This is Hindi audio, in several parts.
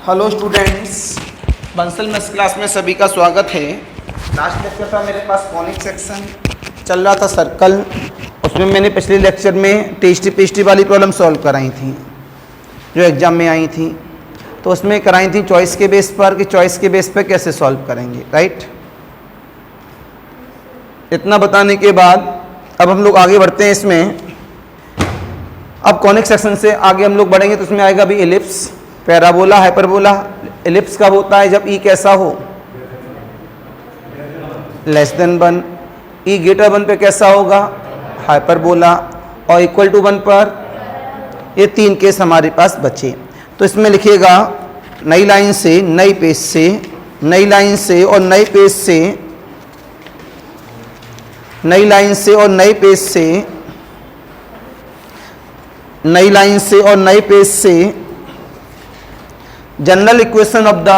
Hello students, Bansal maths class में सभी का स्वागत है। लास्ट लेक्चर था मेरे पास कॉनिक सेक्शन, चल रहा था सर्कल। उसमें मैंने पिछले लेक्चर में टेस्टी वाली प्रॉब्लम सॉल्व कराई थी जो एग्जाम में आई थी। तो उसमें कराई थी चॉइस के बेस पर कि चॉइस के बेस पर कैसे सॉल्व करेंगे, राइट। इतना बताने के बाद अब हम लोग आगे बढ़ते हैं इसमें। अब कॉनिक सेक्शन से आगे हम लोग बढ़ेंगे तो उसमें आएगा अभी एलिप्स, पैराबोला, हाइपरबोला। एलिप्स कब होता है? जब ई कैसा हो? Less than 1। ई ग्रेटर 1 पे कैसा होगा? हाइपरबोला। और इक्वल टू 1 पर? ये 3 केस हमारे पास बचे। तो इसमें लिखिएगा नई लाइन से, नई पेज से, नई लाइन से और नई पेज से, नई लाइन से और नई पेज से, नई लाइन से और नई पेज से जनरल इक्वेशन ऑफ द,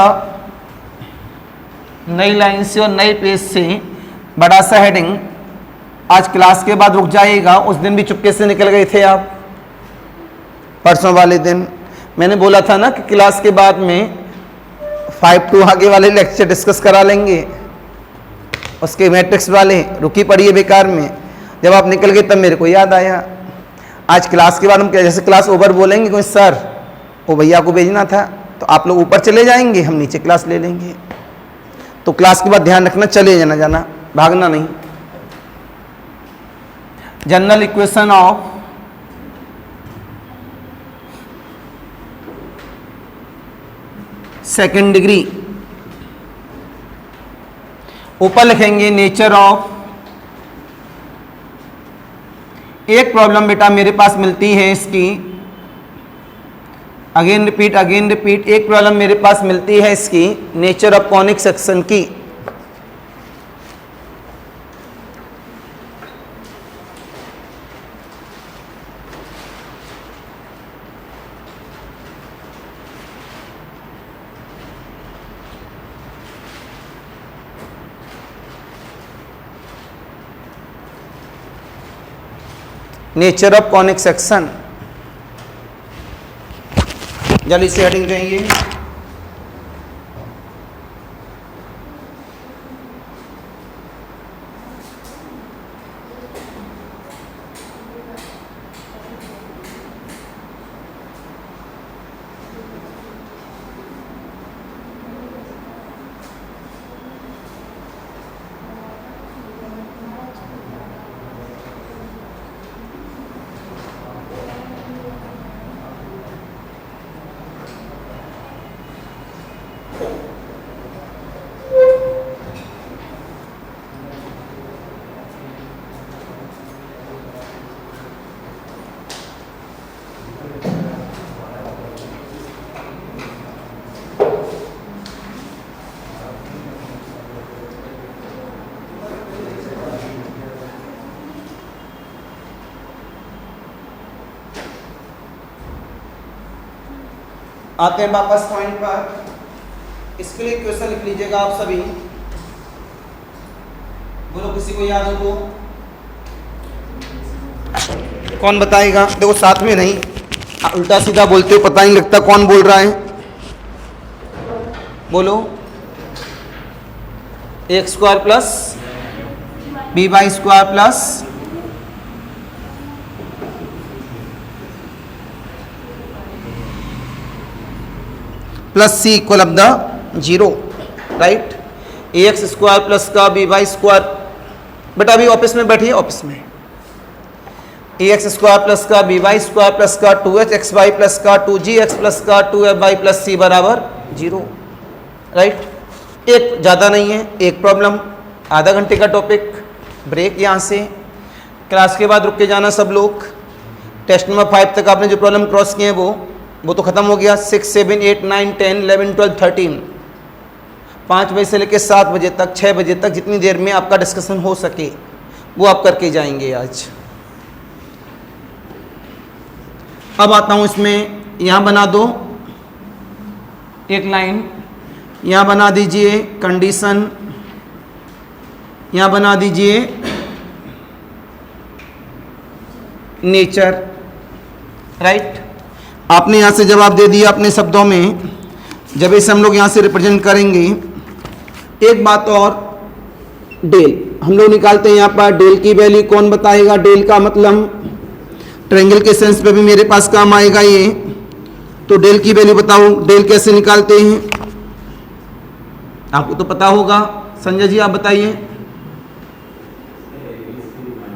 नई लाइन से और नई पेज से बड़ा सा हेडिंग। आज क्लास के बाद रुक जाइएगा, उस दिन भी चुपके से निकल गए थे आप, परसों वाले दिन। मैंने बोला था ना कि क्लास के बाद में 5 to आगे वाले लेक्चर डिस्कस करा लेंगे, उसके मैट्रिक्स वाले। रुकी पड़ी है बेकार में। जब आप निकल गए तब मेरे को याद आया। आज क्लास के बाद हम क्या, जैसे क्लास ओवर बोलेंगे कोई सर, वो भैया को भेजना था, तो आप लोग ऊपर चले जाएंगे, हम नीचे क्लास ले लेंगे। तो क्लास के बाद ध्यान रखना, चले जाना, भागना नहीं। General equation of second degree, ऊपर लिखेंगे नेचर ऑफ। एक प्रॉब्लम बेटा मेरे पास मिलती है इसकी, अगेन रिपीट, एक प्रॉब्लम मेरे पास मिलती है इसकी, नेचर ऑफ कॉनिक सेक्शन की। नेचर ऑफ कॉनिक सेक्शन, जल्दी से हेडिंग चाहिए। आते हैं वापस पॉइंट पर। इसके लिए क्वेश्चन लिख लीजिएगा आप सभी, बोलो किसी को याद हो तो। कौन बताएगा? देखो साथ में नहीं, उल्टा सीधा बोलते हो, पता नहीं लगता कौन बोल रहा है। बोलो। X square plus b y square plus plus c equal of the 0, right. A x square plus का बी वाई स्क्वायर, बेटा अभी ऑफिस में बैठिए, ऑफिस में। ए एक्स स्क्वायर प्लस का बी वाई स्क्वायर प्लस का 2h एक्स वाई प्लस का 2g एक्स प्लस का 2f वाई प्लस सी बराबर 0, राइट। एक ज़्यादा नहीं है, एक प्रॉब्लम, आधा घंटे का टॉपिक। ब्रेक यहाँ से। क्लास के बाद रुक के जाना सब लोग। टेस्ट नंबर 5 तक आपने जो प्रॉब्लम क्रॉस किए हैं वो तो ख़त्म हो गया। 6, 7, 8, 9, 10, 11, 12, 13, 5 बजे से लेकर 7 बजे तक, 6 बजे तक, जितनी देर में आपका डिस्कशन हो सके वो आप करके जाएंगे आज। अब आता हूँ इसमें, यहाँ बना दो एक लाइन, यहाँ बना दीजिए कंडीशन, यहाँ बना दीजिए नेचर, राइट। आपने यहाँ से जवाब दे दिया अपने शब्दों में, जब इसे हम लोग यहाँ से रिप्रेजेंट करेंगे, एक बात और, डेल हम लोग निकालते हैं यहाँ पर, डेल की वैल्यू कौन बताएगा? डेल का मतलब ट्रायंगल के सेंस पे भी मेरे पास काम आएगा ये, तो डेल की वैल्यू बताओ, डेल कैसे निकालते हैं? आपको तो पता होगा, संजय जी आप बताइए।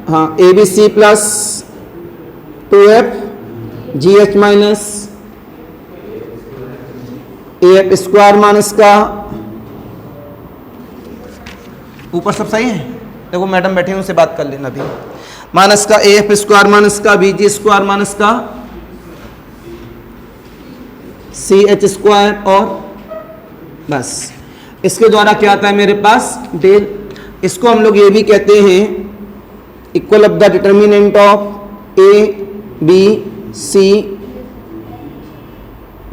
हाँ, a b c plus 2f g h minus a f square minus का, ऊपर सब सही है? देखो मैडम बैठी हैं, उनसे बात कर लेना भी, माइनस का ए एफ स्क्वायर माइनस का बी जी स्क्वायर माइनस का सी एच स्क्वायर, और बस इसके द्वारा क्या आता है मेरे पास? डेल। इसको हम लोग ये भी कहते हैं equal of the determinant of a b c,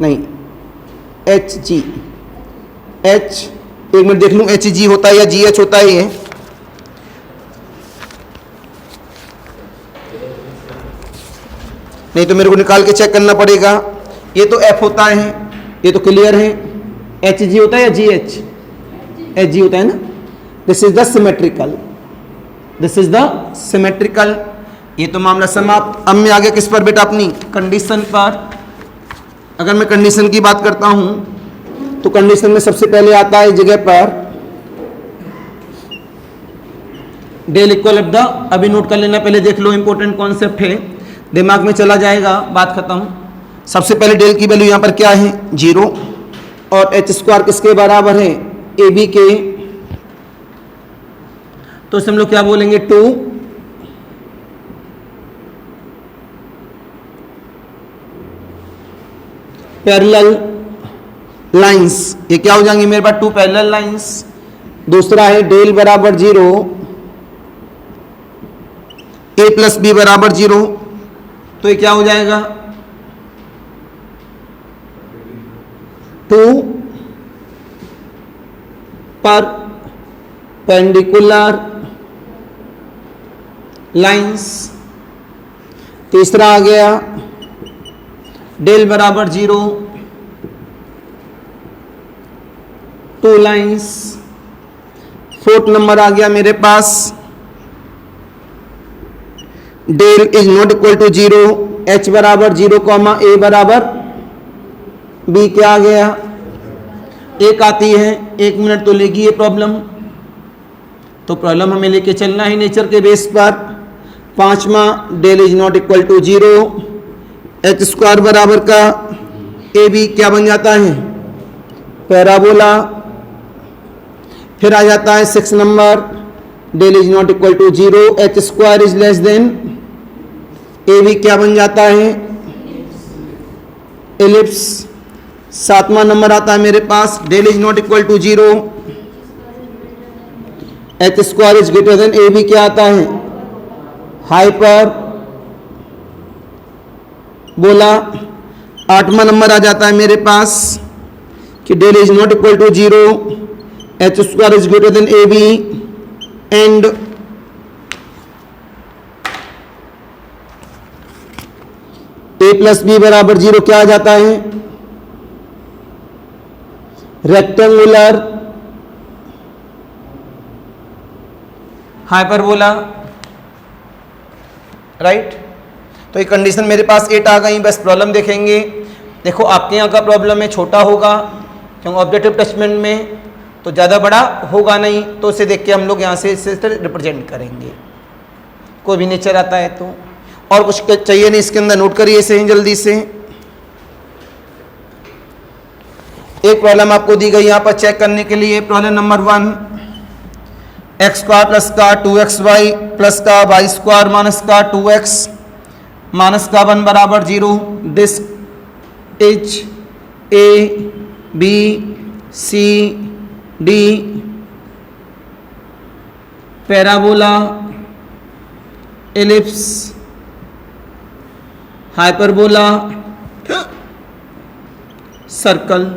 नहीं एच जी, एच एक मिनट देख लूं, एच जी होता है या जी एच होता है? ये नहीं तो मेरे को निकाल के चेक करना पड़ेगा। ये तो एफ होता है, ये तो क्लियर है। एच जी होता है या जी एच? एच जी होता है ना। This is the symmetrical, this is the symmetrical. ये तो मामला समाप्त। अब मैं आगे किस पर बेटा? अपनी कंडीशन पर। अगर मैं कंडीशन की बात करता हूं तो कंडीशन में सबसे पहले आता है जगह पर डेल इक्वल ऑफ द, अभी नोट कर लेना, पहले देख लो, इंपॉर्टेंट कॉन्सेप्ट है, दिमाग में चला जाएगा, बात खत्म। सबसे पहले डेल की वैल्यू यहां पर क्या है? 0, और एच स्क्वायर किसके बराबर है? ए बी के, तो इसे हम लोग क्या बोलेंगे? 2 पैरेलल लाइंस। ये क्या हो जाएंगे मेरे पास? 2 पैरेलल लाइंस। दूसरा है डेल बराबर 0, ए प्लस बी बराबर 0, तो ये क्या हो जाएगा? 2 परपेंडिकुलर लाइंस। तीसरा आ गया डेल बराबर 0, 2 लाइंस। फोर्थ नंबर आ गया मेरे पास del is not equal to 0, H बराबर 0 कॉमा ए बराबर बी। क्या आ गया? एक आती है, 1 मिनट तो लेगी ये प्रॉब्लम, तो प्रॉब्लम हमें लेके चलना है नेचर के बेस पर। पांचवा del is not equal to 0, H square बराबर का ए बी क्या बन जाता है? पैराबोला। फिर आ जाता है 6 नंबर del is not equal to 0, H square is less than A B क्या बन जाता है? एलिप्स। 7वां नंबर आता है मेरे पास del is not equal to 0, H square is greater than A B क्या आता है? हाइपर बोला। 8वां नंबर आ जाता है मेरे पास कि del is not equal to 0, H square is greater than A b and a plus b बराबर 0 क्या आ जाता है? Rectangular hyperbola, right. तो ये कंडीशन मेरे पास 8 आ गई। बस प्रॉब्लम देखेंगे। देखो आपके यहाँ का प्रॉब्लम में छोटा होगा क्योंकि ऑब्जेक्टिव अटैचमेंट में तो ज़्यादा बड़ा होगा नहीं, तो इसे देख के हम लोग यहाँ से इसे रिप्रेजेंट करेंगे। कोई भी नेचर आता है तो, और कुछ चाहिए नहीं इसके अंदर, नोट करिए इसे जल्दी से। एक प्रॉब्लम आपको दी गई यहाँ पर चेक करने के लिए। Problem number 1, x square plus का 2xy प्लस का वाई स्क्वायर माइनस का 2x माइनस का 1 बराबर 0। This is a b c d parabola ellipse hyperbola circle.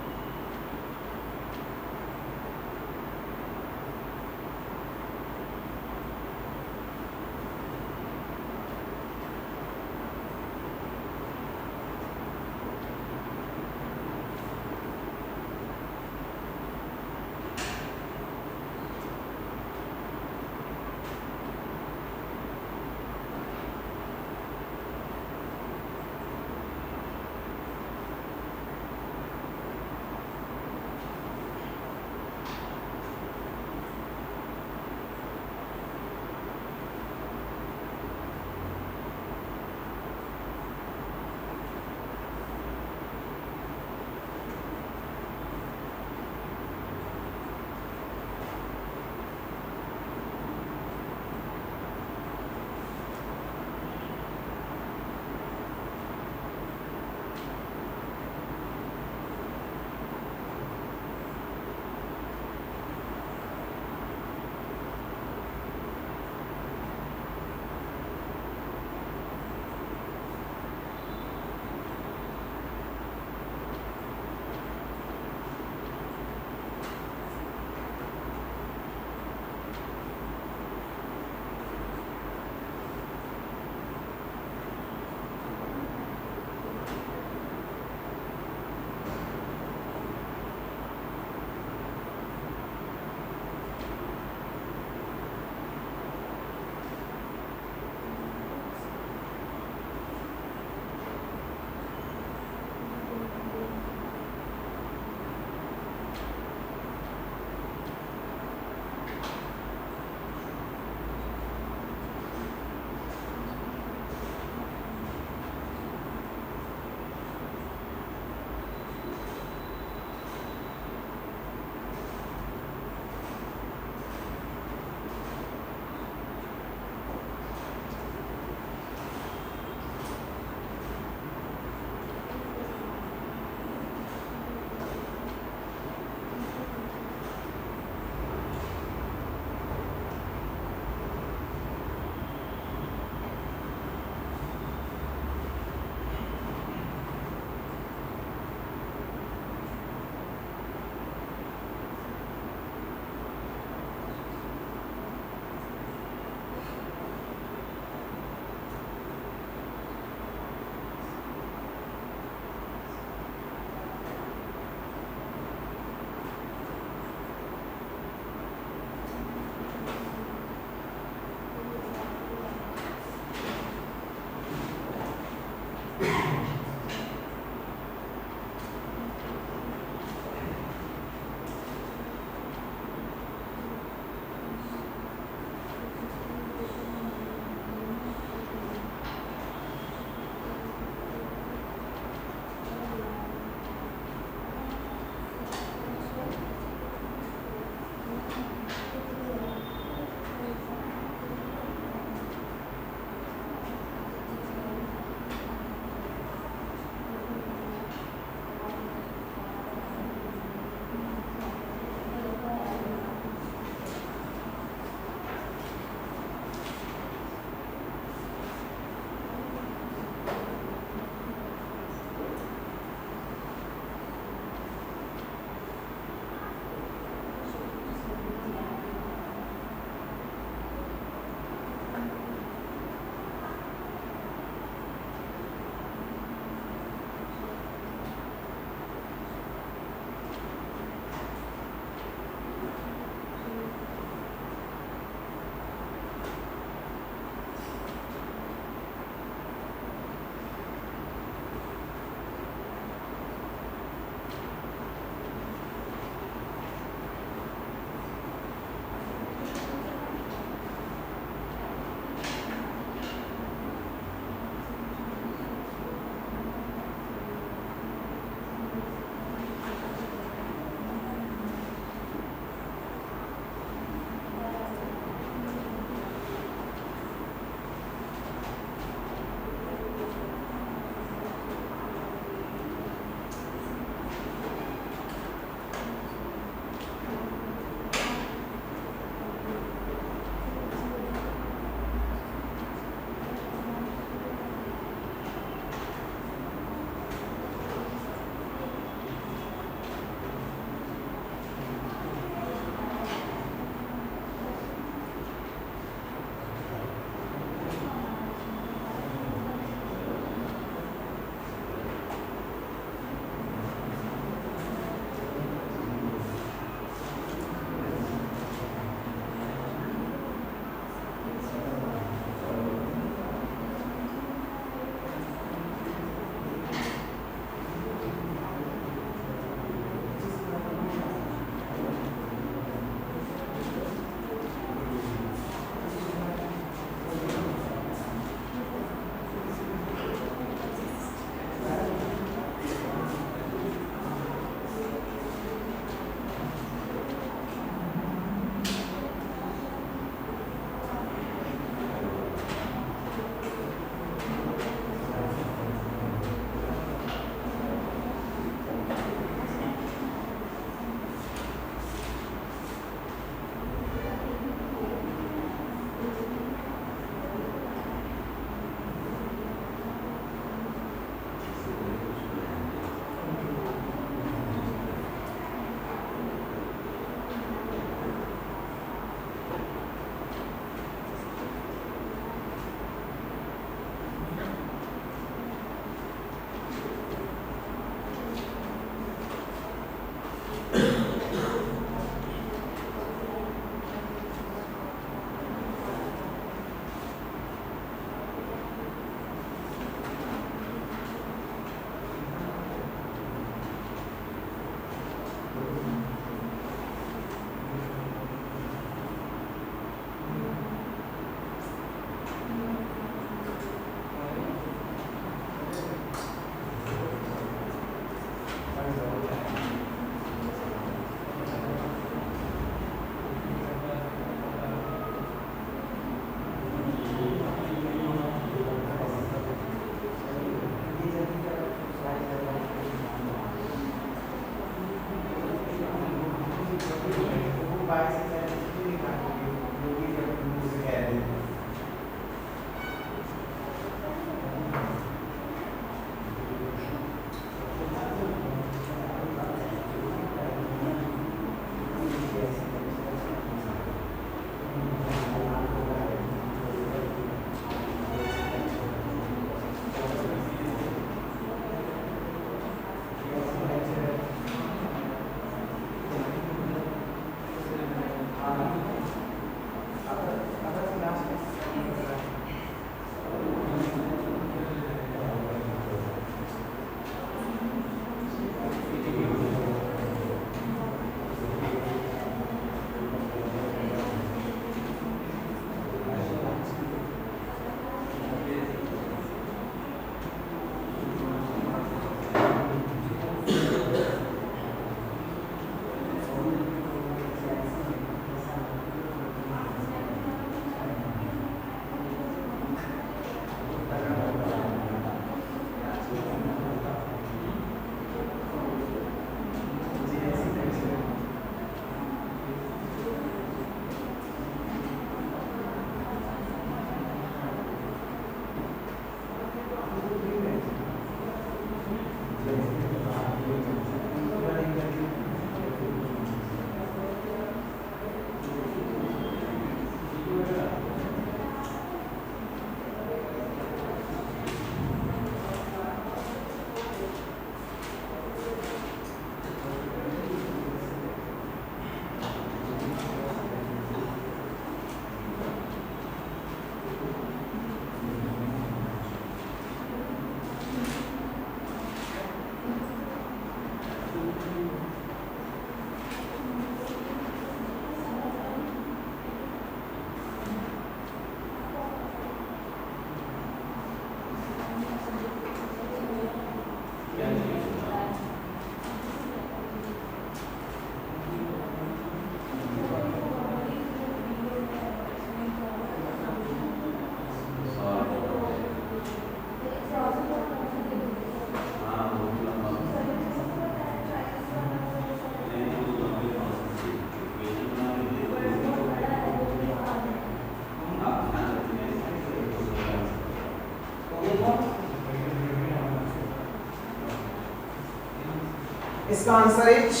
इसका आंसर इज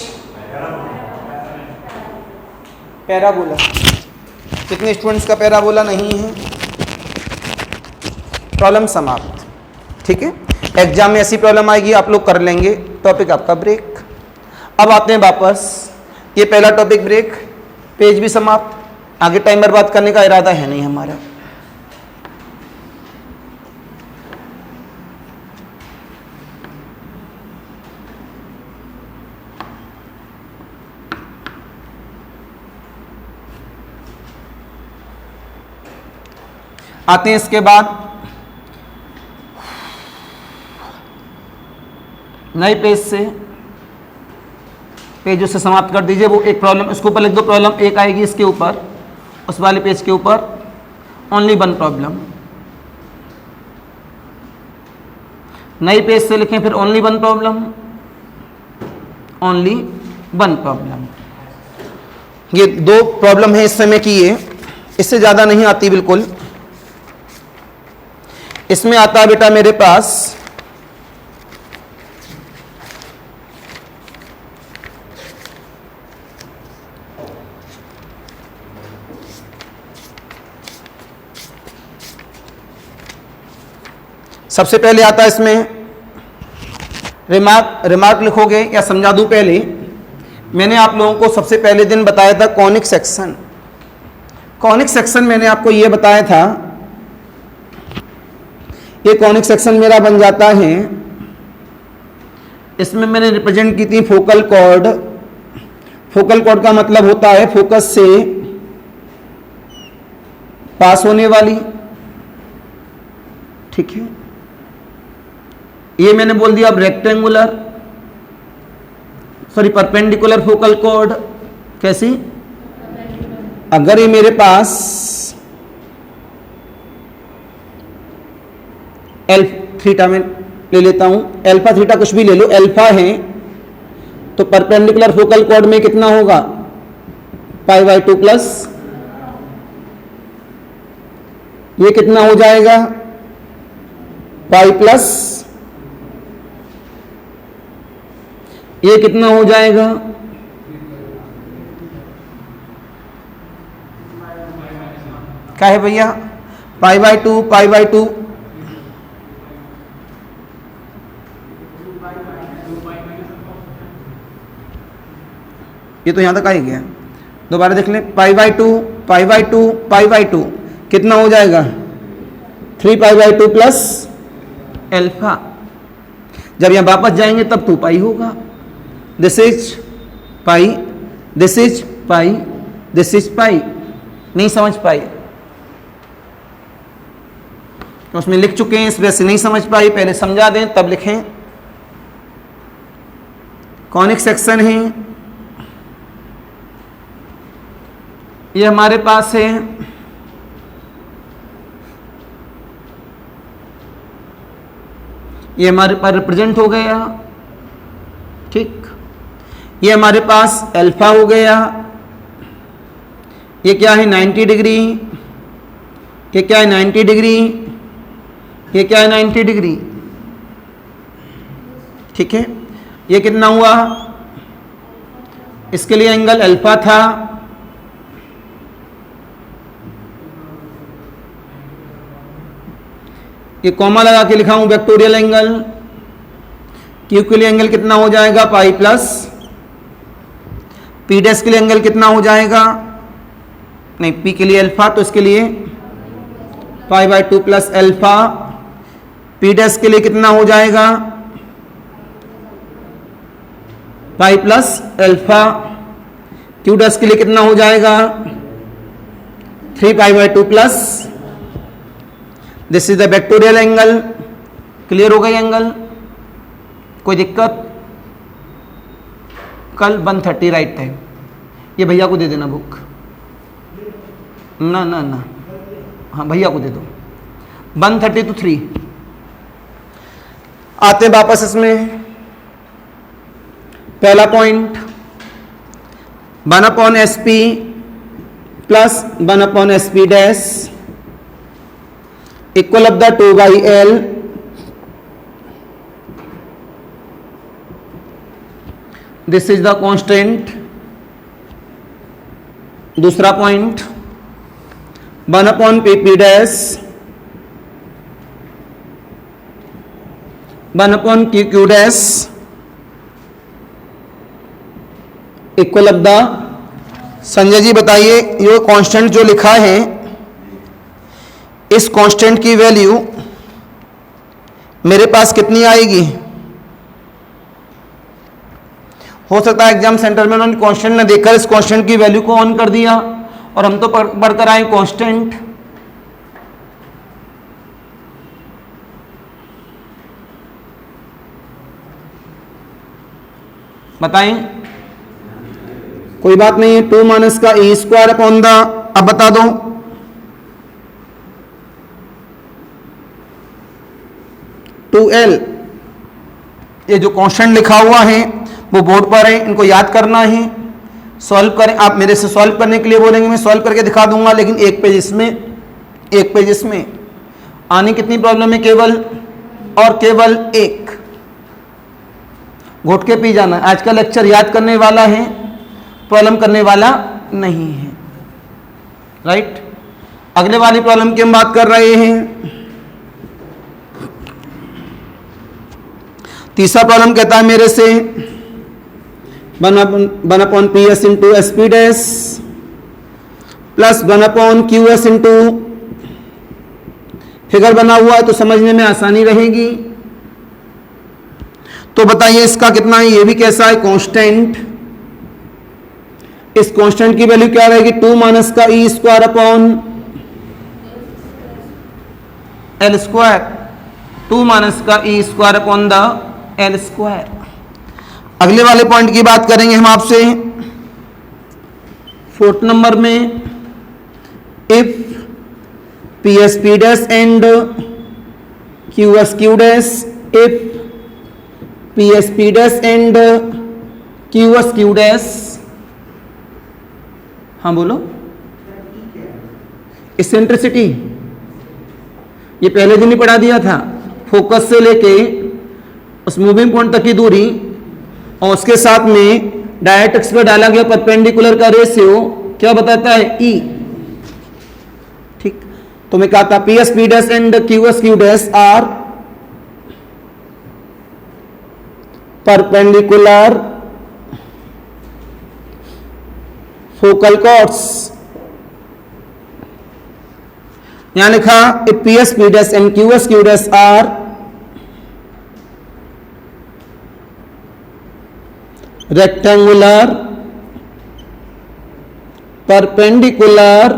पैराबोला। कितने स्टूडेंट्स का पैराबोला नहीं है? प्रॉब्लम समाप्त। ठीक है, एग्जाम में ऐसी प्रॉब्लम आएगी, आप लोग कर लेंगे। टॉपिक आपका ब्रेक। अब आते हैं वापस, ये पहला टॉपिक ब्रेक, पेज भी समाप्त। आगे टाइम बर्बाद करने का इरादा है नहीं हमारा। आते हैं इसके बाद नए पेज से, पेज उससे समाप्त कर दीजिए। वो एक प्रॉब्लम इसके ऊपर लिख दो, प्रॉब्लम एक आएगी इसके ऊपर, उस वाले पेज के ऊपर ओनली वन प्रॉब्लम। नई पेज से लिखें फिर only one problem, only one problem. ये दो प्रॉब्लम है इस समय की, ये इससे ज़्यादा नहीं आती बिल्कुल। इसमें आता है बेटा मेरे पास सबसे पहले आता है इसमें रिमार्क लिखोगे या समझा दूं पहले। मैंने आप लोगों को सबसे पहले दिन बताया था कॉनिक सेक्शन। कॉनिक सेक्शन मैंने आपको ये बताया था, ये कॉनिक सेक्शन मेरा बन जाता है। इसमें मैंने रिप्रेजेंट की थी फोकल कॉर्ड। फोकल कॉर्ड का मतलब होता है फोकस से पास होने वाली। ठीक है, ये मैंने बोल दिया। अब रेक्टेंगुलर परपेंडिकुलर फोकल कॉर्ड कैसी? अगर ये मेरे पास थीटा में ले लेता हूं, अल्फा थीटा कुछ भी ले लो, अल्फा है तो परपेंडिकुलर फोकल कॉर्ड में कितना होगा? पाई बाई 2 प्लस ये कितना हो जाएगा पाई प्लस ये कितना हो जाएगा क्या है भैया पाई बाई 2 पाई बाई 2 ये तो यहां तक आ ही गया। दोबारा देख लें pi by 2 pi by 2 pi by 2 कितना हो जाएगा 3 पाई बाई 2 प्लस एल्फा। जब यहां वापस जाएंगे तब 2 पाई होगा। This is pi this is pi this is pi. नहीं समझ पाई तो उसमें लिख चुके हैं, इस वजह से नहीं समझ पाई, पहले समझा दें तब लिखें। कॉनिक सेक्शन है ये हमारे पास है ये हमारे पास रिप्रेजेंट हो गया, ठीक। ये हमारे पास अल्फा हो गया, ये क्या है 90 डिग्री, ये क्या है 90 डिग्री, ये क्या है 90 डिग्री, ठीक है। ये कितना हुआ, इसके लिए एंगल अल्फा था, ये कॉमा लगा के लिखा हूं वेक्टोरियल एंगल। क्यू के लिए एंगल कितना हो जाएगा पाई प्लस, पी डैश के लिए एंगल कितना हो जाएगा, नहीं पी के लिए अल्फा तो इसके लिए pi by 2 plus alpha, P dash के लिए कितना हो जाएगा pi plus alpha, Q dash के लिए कितना हो जाएगा 3 pi by 2 plus, this is the vectorial angle. Clear हो गई एंगल, कोई दिक्कत। कल 1:30 राइट टाइम, ये भैया को दे देना बुक, ना ना ना हाँ भैया को दे दो। 1:30 to 3 आते हैं वापस इसमें। पहला point 1/SP plus 1/SP dash equal of the 2/L this is the constant. दूसरा point 1/PP dash 1/QQ dash equal of the, Sanjay ji बताइए ये कांस्टेंट जो लिखा है इस कांस्टेंट की वैल्यू मेरे पास कितनी आएगी। हो सकता है एग्जाम सेंटर में उन्होंने कांस्टेंट न देखकर इस कांस्टेंट की वैल्यू को ऑन कर दिया और हम तो पढ़कर आए कांस्टेंट। बताएं, कोई बात नहीं है। 2 माइनस का ई स्क्वायर अपॉन द, अब बता दो टू एल, ये जो कांस्टेंट लिखा हुआ है वो बोर्ड पर है, इनको याद करना है, सॉल्व करें। आप मेरे से सॉल्व करने के लिए बोलेंगे, मैं सॉल्व करके दिखा दूंगा, लेकिन एक पेज इसमें आने कितनी प्रॉब्लम है, केवल और केवल एक। घोट के पी जाना। आज का लेक्चर याद करने वाला है, प्रॉब्लम करने वाला नहीं है, राइट। अगले वाली प्रॉब्लम की हम बात कर रहे हैं। तीसरा प्रॉब्लम कहता है मेरे से 1/PS into SP dash plus 1/QS into, figure बना हुआ है तो समझने में आसानी रहेगी। तो बताइए इसका कितना है, ये भी कैसा है कांस्टेंट। इस कांस्टेंट की वैल्यू क्या रहेगी 2 माइनस का e square upon L square, 2 minus का e square upon the L square. अगले वाले पॉइंट की बात करेंगे हम आपसे 4th नंबर में। If PSP dash and QSQ dash, if PSP dash and QSQ dash हाँ बोलो, इसेंट्रिसिटी ये पहले दिन ही पढ़ा दिया था। फोकस से लेके उस मूविंग पॉइंट तक की दूरी और उसके साथ में डायरेक्ट्रिक्स पे डाला गया परपेंडिकुलर का रेशियो क्या बताता है, ई। ठीक, तो मैं कहा था p s p dash and q s q dash are perpendicular focal chords. यहां लिखा p s p dash and q s q dash are rectangular perpendicular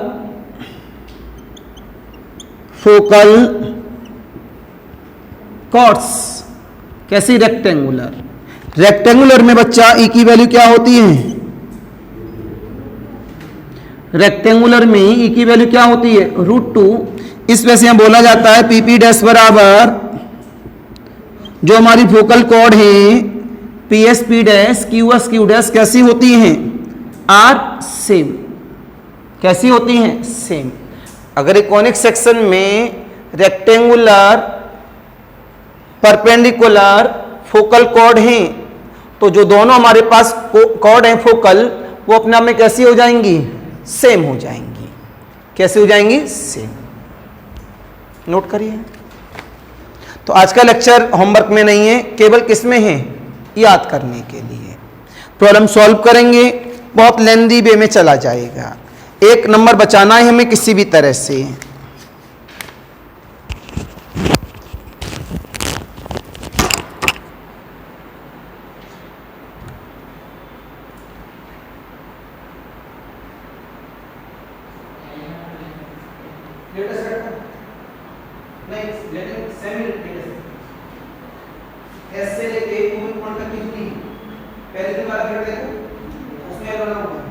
focal chords. कैसी? रेक्टेंगुलर। रेक्टेंगुलर में बच्चा ई की वैल्यू क्या होती है? रेक्टेंगुलर में ई की वैल्यू क्या होती है? √2। इस वजह से यहां बोला जाता है पीपी डैश बराबर जो हमारी फोकल कॉर्ड है p s p dash q s q dash कैसी होती हैं? Are same. कैसी होती हैं? सेम। अगर एक कॉनिक सेक्शन में रेक्टेंगुलर परपेंडिकुलर फोकल कॉर्ड हैं तो जो दोनों हमारे पास कॉर्ड हैं फोकल वो अपने आप में कैसी हो जाएंगी? सेम हो जाएंगी। कैसे हो जाएंगी? सेम। नोट करिए। तो आज का लेक्चर होमवर्क में नहीं है, केवल किस में है? याद करने के लिए। प्रॉब्लम सॉल्व करेंगे, बहुत लेंदी वे में चला जाएगा। एक नंबर बचाना है हमें किसी भी तरह से। ऐसे लेके मूविंग पॉइंट तक की दूरी पहले दिन बार फिर देखो उसमें बना हुआ है।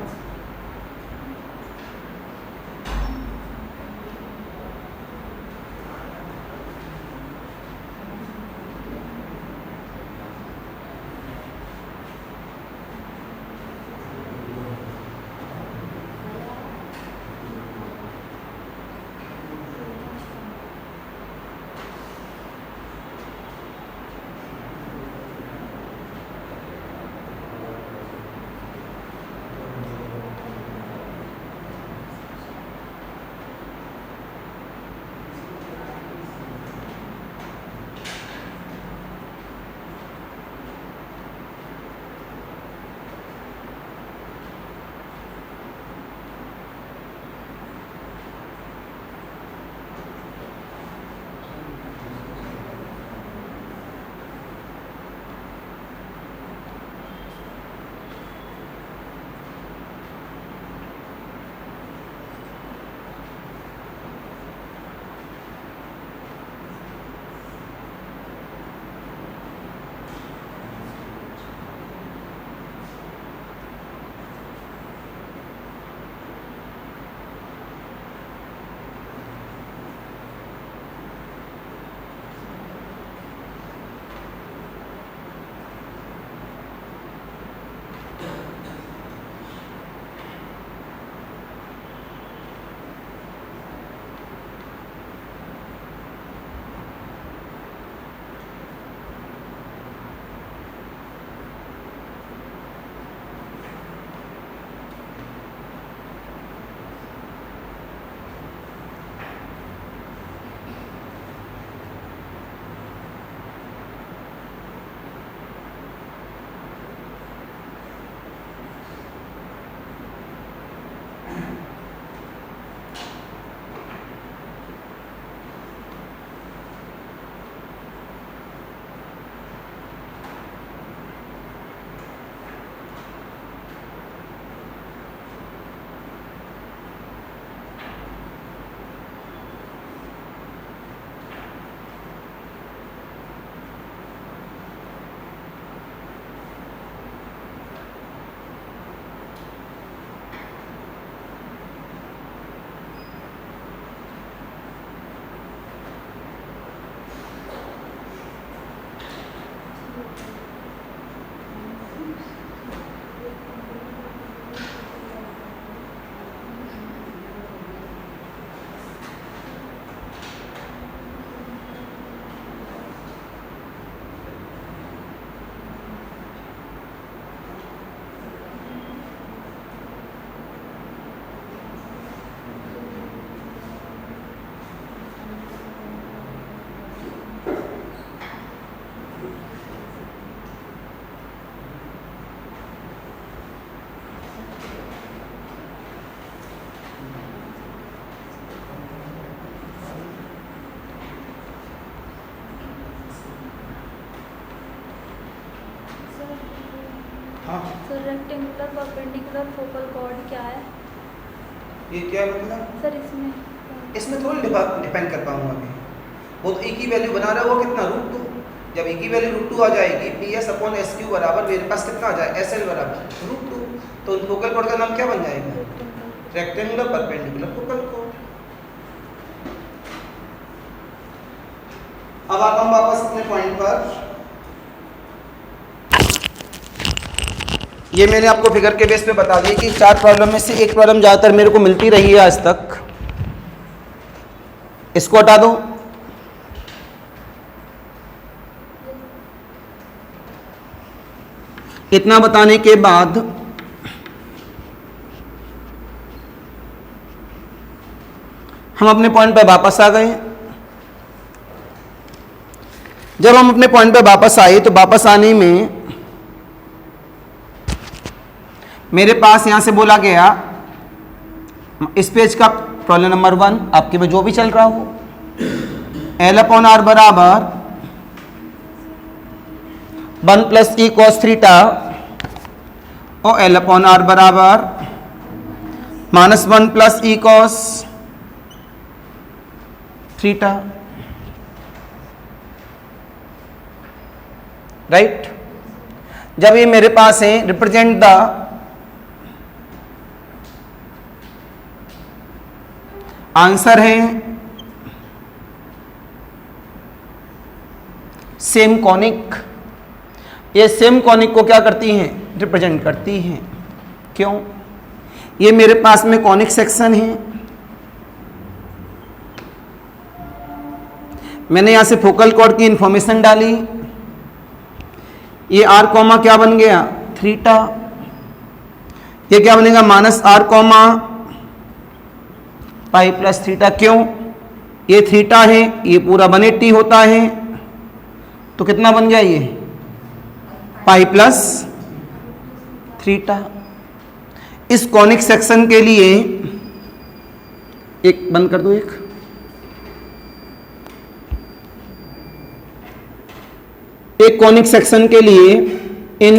Sir rectangular perpendicular focal cord क्या है? ये क्या है मतलब? सर इसमें थोड़ी डिपेंड कर पाऊंगा अभी। वो तो एक ही वैल्यू बना रहा है, वो कितना √2। जब एक ही वैल्यू √2 आ जाएगी, PS/SQ बराबर मेरे पास कितना आ जाए, SL बराबर √2। तो फोकल कॉर्ड का नाम क्या बन जाएगा? Rectangular perpendicular focal cord. अब आता हूं वापस अपने पॉइंट पर। ये मैंने आपको फिगर के बेस पे बता दिया कि 4 प्रॉब्लम में से एक प्रॉब्लम ज़्यादातर मेरे को मिलती रही है आज तक। इसको हटा दो। इतना बताने के बाद हम अपने पॉइंट पर वापस आ गए। जब हम अपने पॉइंट पर वापस आए तो वापस आने में मेरे पास यहां से बोला गया, इस पेज का प्रॉब्लम नंबर 1 आपके में जो भी चल रहा हो, L/R बराबर 1 + E cos थीटा और L/R बराबर -1 + E cos थीटा, राइट। जब ये मेरे पास है, रिप्रेजेंट द आंसर है सेम कॉनिक। ये सेम कॉनिक को क्या करती हैं? रिप्रेजेंट करती हैं। क्यों? ये मेरे पास में कॉनिक सेक्शन है। मैंने यहां से फोकल कॉर्ड की इंफॉर्मेशन डाली। ये R कॉमा क्या बन गया? थीटा। ये क्या बनेगा? -R comma pi plus theta. क्यों? ये थीटा है, ये पूरा 180 होता है, तो कितना बन गया? ये पाई प्लस थीटा। इस कॉनिक सेक्शन के लिए एक बंद कर दो। एक कॉनिक सेक्शन के लिए इन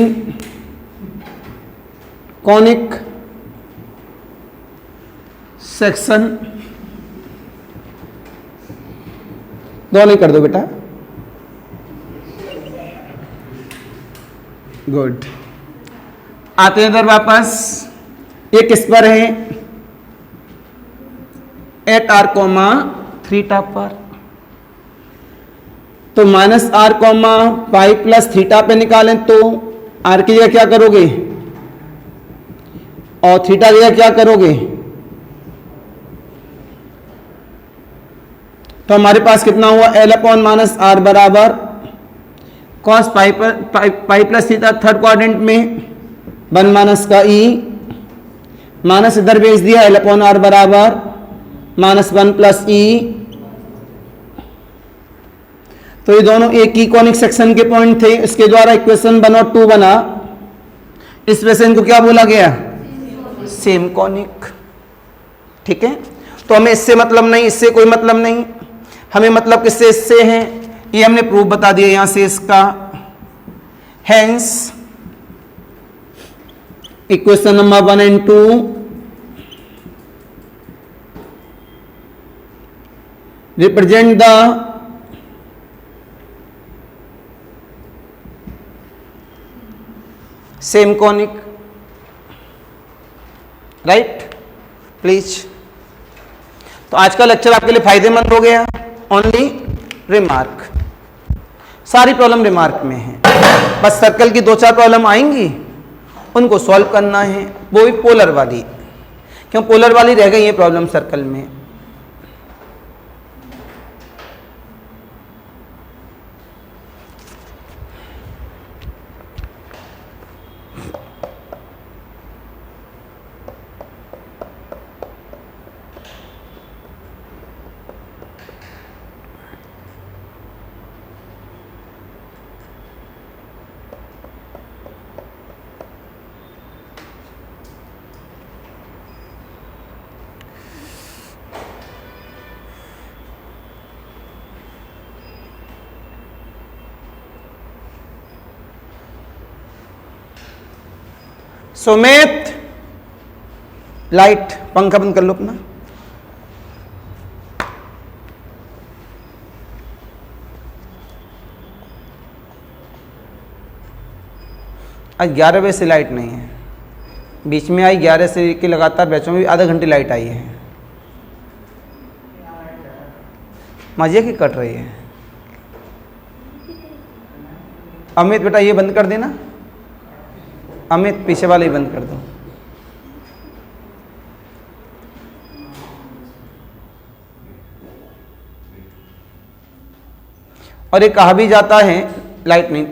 कॉनिक सेक्शन दोनों कर दो बेटा। गुड। आते हैं इधर वापस। ये किस पर है? एट R कॉमा थीटा पर। तो -R comma pi plus theta पे निकालें तो R की जगह क्या करोगे और थीटा की जगह क्या करोगे? तो हमारे पास कितना हुआ? L/-R बराबर cos pi plus theta third quadrant में 1 - का E माइनस इधर भेज दिया। L/R बराबर -1 + E। तो ये दोनों एक ही कॉनिक सेक्शन के पॉइंट थे। इसके द्वारा इक्वेशन 1 और 2 बना। इस वजह से इनको क्या बोला गया? Same conic. ठीक है। तो हमें इससे मतलब नहीं, इससे कोई मतलब नहीं, हमें मतलब किससे? इससे है। ये हमने प्रूफ बता दिया यहां से इसका। हेंस इक्वेशन नंबर 1 और 2 represent the same conic, right. Please. तो आज का लेक्चर आपके लिए फायदेमंद हो गया। ओनली रिमार्क, सारी प्रॉब्लम रिमार्क में है। बस सर्कल की 2-4 प्रॉब्लम आएंगी, उनको सॉल्व करना है, वो भी पोलर वाली। क्यों पोलर वाली रह गई है प्रॉब्लम सर्कल में? सुमित लाइट पंखा बंद कर लो अपना। आज 11 बजे से लाइट नहीं है, बीच में आई 11 से की लगातार बैचों में भी आधा घंटे लाइट आई है। मजे की कट रही है। अमित बेटा ये बंद कर देना, अमित पीछे वाले ही बंद कर दो। और ये कहा भी जाता है लाइट नहीं,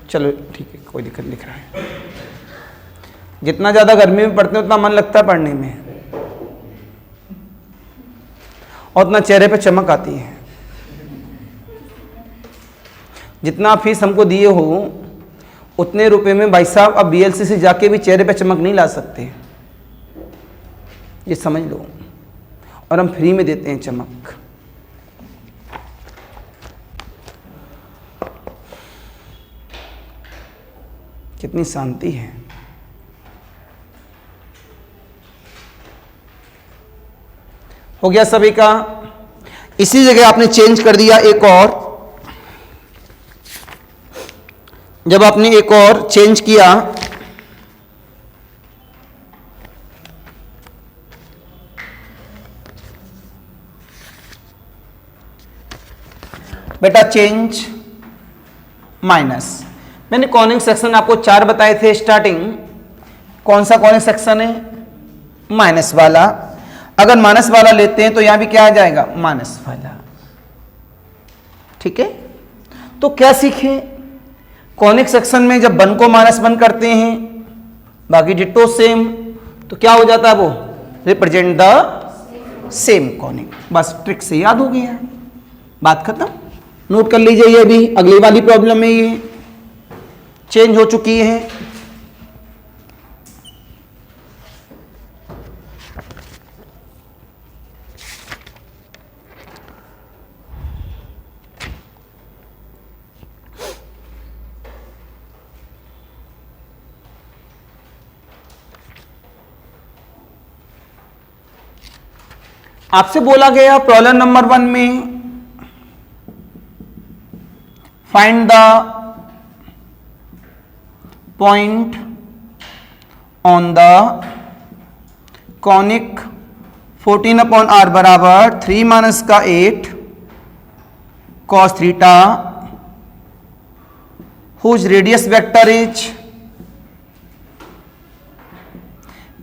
चलो ठीक है कोई दिक्कत दिख रहा है। जितना ज़्यादा गर्मी में पढ़ते हैं उतना मन लगता है पढ़ने में और उतना चेहरे पे चमक आती है। जितना फीस हमको दिए हो उतने रुपए में भाई साहब अब बीएलसी से जाके भी चेहरे पे चमक नहीं ला सकते, ये समझ लो। और हम फ्री में देते हैं चमक। कितनी शांति है। हो गया सभी का। इसी जगह आपने चेंज कर दिया एक और। जब आपने एक और चेंज किया बेटा चेंज माइनस। मैंने कॉनिक सेक्शन आपको 4 बताए थे स्टार्टिंग। कौन सा कॉनिक सेक्शन है? माइनस वाला। अगर माइनस वाला लेते हैं तो यहां भी क्या आ जाएगा? माइनस वाला। ठीक है, तो क्या सीखे? कॉनिक सेक्शन में जब 1 को -1 करते हैं बाकी डिटो सेम, तो क्या हो जाता है? वो रिप्रेजेंट द सेम कॉनिक। बस ट्रिक से याद हो गया, बात खत्म। नोट कर लीजिए, ये भी अगली वाली प्रॉब्लम में ये चेंज हो चुकी है। आपसे बोला गया प्रॉब्लम नंबर 1 में find the point on the conic 14/r बराबर 3 - का 8 cos theta whose radius vector is.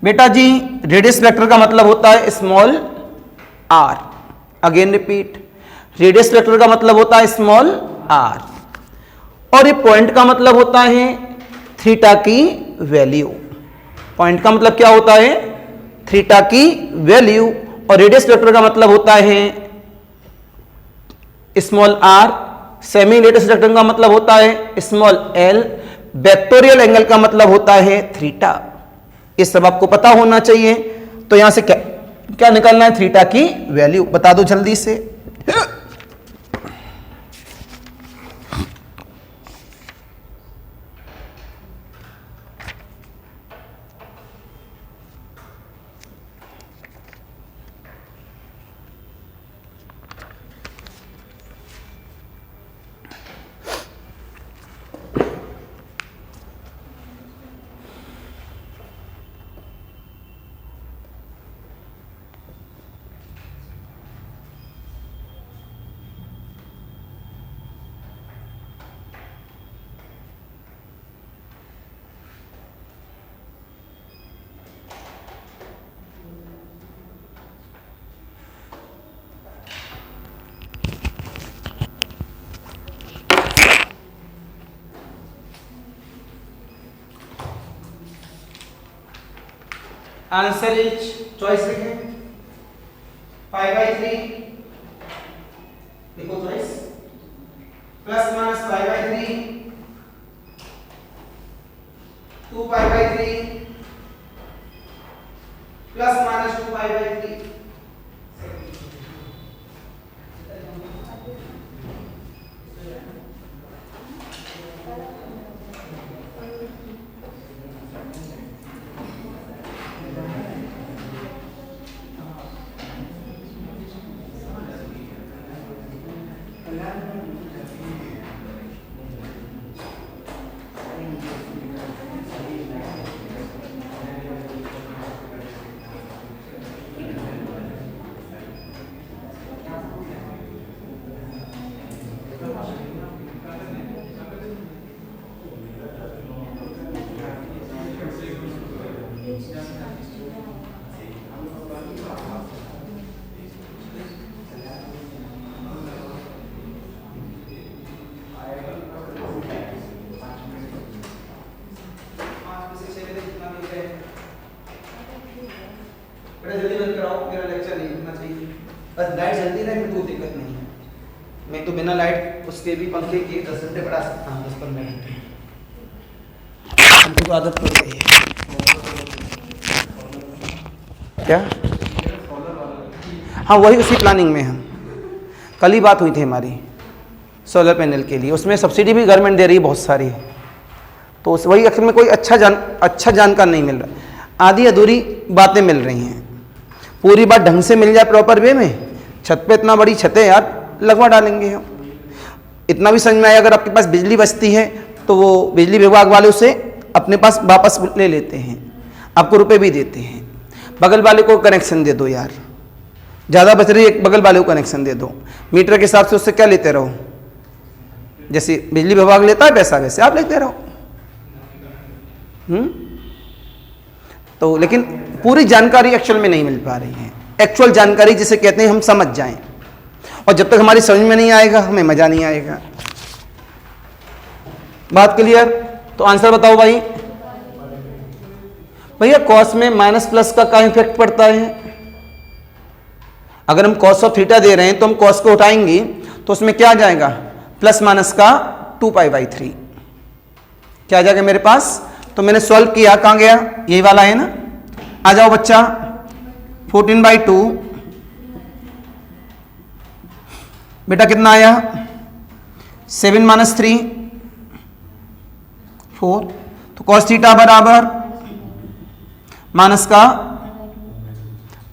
बेटा जी रेडियस वेक्टर का मतलब होता है small r। Again repeat, radius vector का मतलब होता है स्मॉल r और ये पॉइंट का मतलब होता है थीटा की वैल्यू। पॉइंट का मतलब क्या होता है? थीटा की वैल्यू। और रेडियस वेक्टर का मतलब होता है small r। Semi radius vector का मतलब होता है स्मॉल l। वेक्टोरियल एंगल का मतलब होता है थीटा। ये सब आपको पता होना चाहिए। तो यहां से क्या निकालना है? थीटा की वैल्यू। बता दो जल्दी से। आंसर इज चॉइस लिखें 5/3 देखो चॉइस +- 5/3 2π/3 +-2π/3। बेटा जल्दी बंद कराओ, मेरा लेक्चर नहीं रुकना चाहिए। बस लाइट जल्दी रहे, मेरे को दिक्कत नहीं है। मैं तो बिना लाइट उसके भी पंखे के 10 घंटे पढ़ा सकता हूँ, 10-15 घंटे। हमको तो आदत पड़ गई है। क्या? हाँ, वही उसी प्लानिंग में हम कल ही बात हुई थी हमारी सोलर पैनल के लिए। उसमें सब्सिडी भी गवर्नमेंट दे रही है बहुत सारी, तो उस वही अक्सर में कोई अच्छा जानकार नहीं मिल रहा, आधी अधूरी बातें मिल रही हैं। पूरी बात ढंग से मिल जाए प्रॉपर वे में, छत पे इतना बड़ी छत है यार, लगवा डालेंगे हम। इतना भी समझ में आया, अगर आपके पास बिजली बचती है तो वो बिजली विभाग वाले उसे अपने पास वापस ले लेते हैं, आपको रुपए भी देते हैं। बगल वाले को कनेक्शन दे दो यार, ज़्यादा बच रही है बगल वाले को कनेक्शन दे दो, मीटर के हिसाब से उससे क्या लेते रहो, जैसे बिजली विभाग लेता है पैसा वैसे आप लेते रहो। तो लेकिन पूरी जानकारी एक्चुअल में नहीं मिल पा रही है। एक्चुअल जानकारी जिसे कहते हैं हम समझ जाएं, और जब तक हमारी समझ में नहीं आएगा हमें मजा नहीं आएगा। बात क्लियर? तो आंसर बताओ भाई। भैया कॉस में माइनस प्लस का क्या इफेक्ट पड़ता है? अगर हम कॉस ऑफ थीटा दे रहे हैं तो हम कॉस को उठाएंगे तो उसमें क्या आ जाएगा, प्लस माइनस का 2π/3 क्या आ जाएगा मेरे पास। तो मैंने सॉल्व किया, कहां गया, यही वाला है ना। आ जाओ बच्चा, 14/2 बेटा कितना आया, 7 - 3 4। तो कॉस थीटा बराबर माइनस का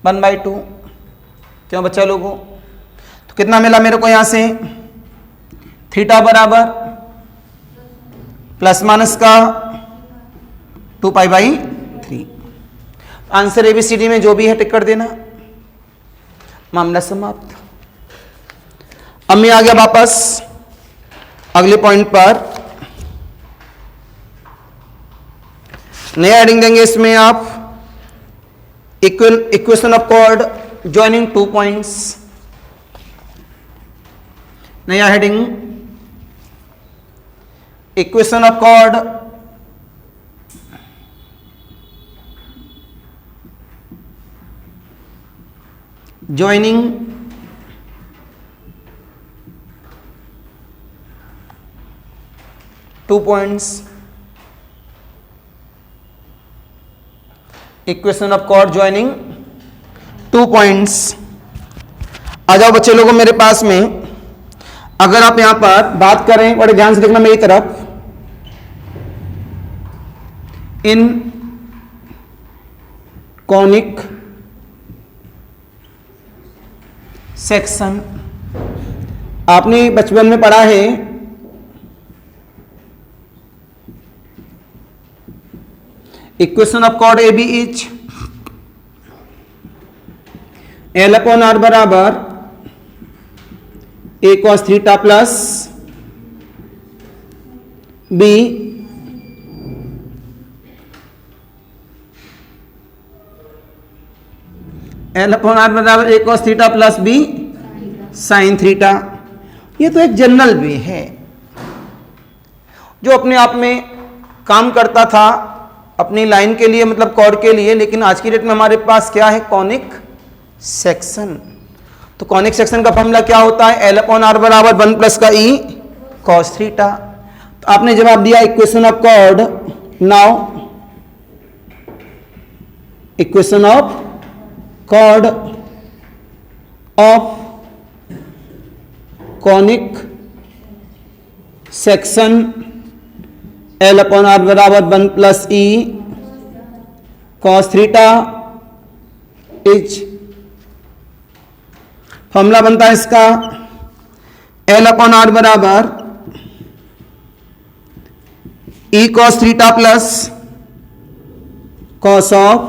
1/2। क्यों बच्चा लोगों, तो कितना मिला मेरे को यहां से, थीटा बराबर प्लस माइनस का 2π/3। आंसर ABCD में जो भी है टिक कर देना, मामला समाप्त। अब मैं आ गया वापस अगले पॉइंट पर। नया हेडिंग देंगे इसमें आप, equation of chord joining 2 points. नया heading, equation of chord joining 2 points. Equation of chord joining 2 points. आ जाओ बच्चे लोगों मेरे पास में, अगर आप यहां पर बात करें, बड़े ध्यान से देखना मेरी तरफ, इन कॉनिक सेक्शन, आपने बचपन में पढ़ा है equation of chord AB is L/R बराबर A cos theta plus B L/R बराबर A cos theta plus B sine theta. ये तो एक जनरल वे है जो अपने आप में काम करता था अपनी लाइन के लिए, मतलब कॉर्ड के लिए, लेकिन आज की डेट में हमारे पास क्या है, कॉनिक सेक्शन। तो कॉनिक सेक्शन का फॉर्मूला क्या होता है, L/R बराबर 1 प्लस का E cos थीटा। तो आपने जवाब दिया equation of chord. Now equation of chord of conic section L/R बराबर 1 plus E cos theta is, formula बनता है इसका L/R बराबर E cos theta plus cos of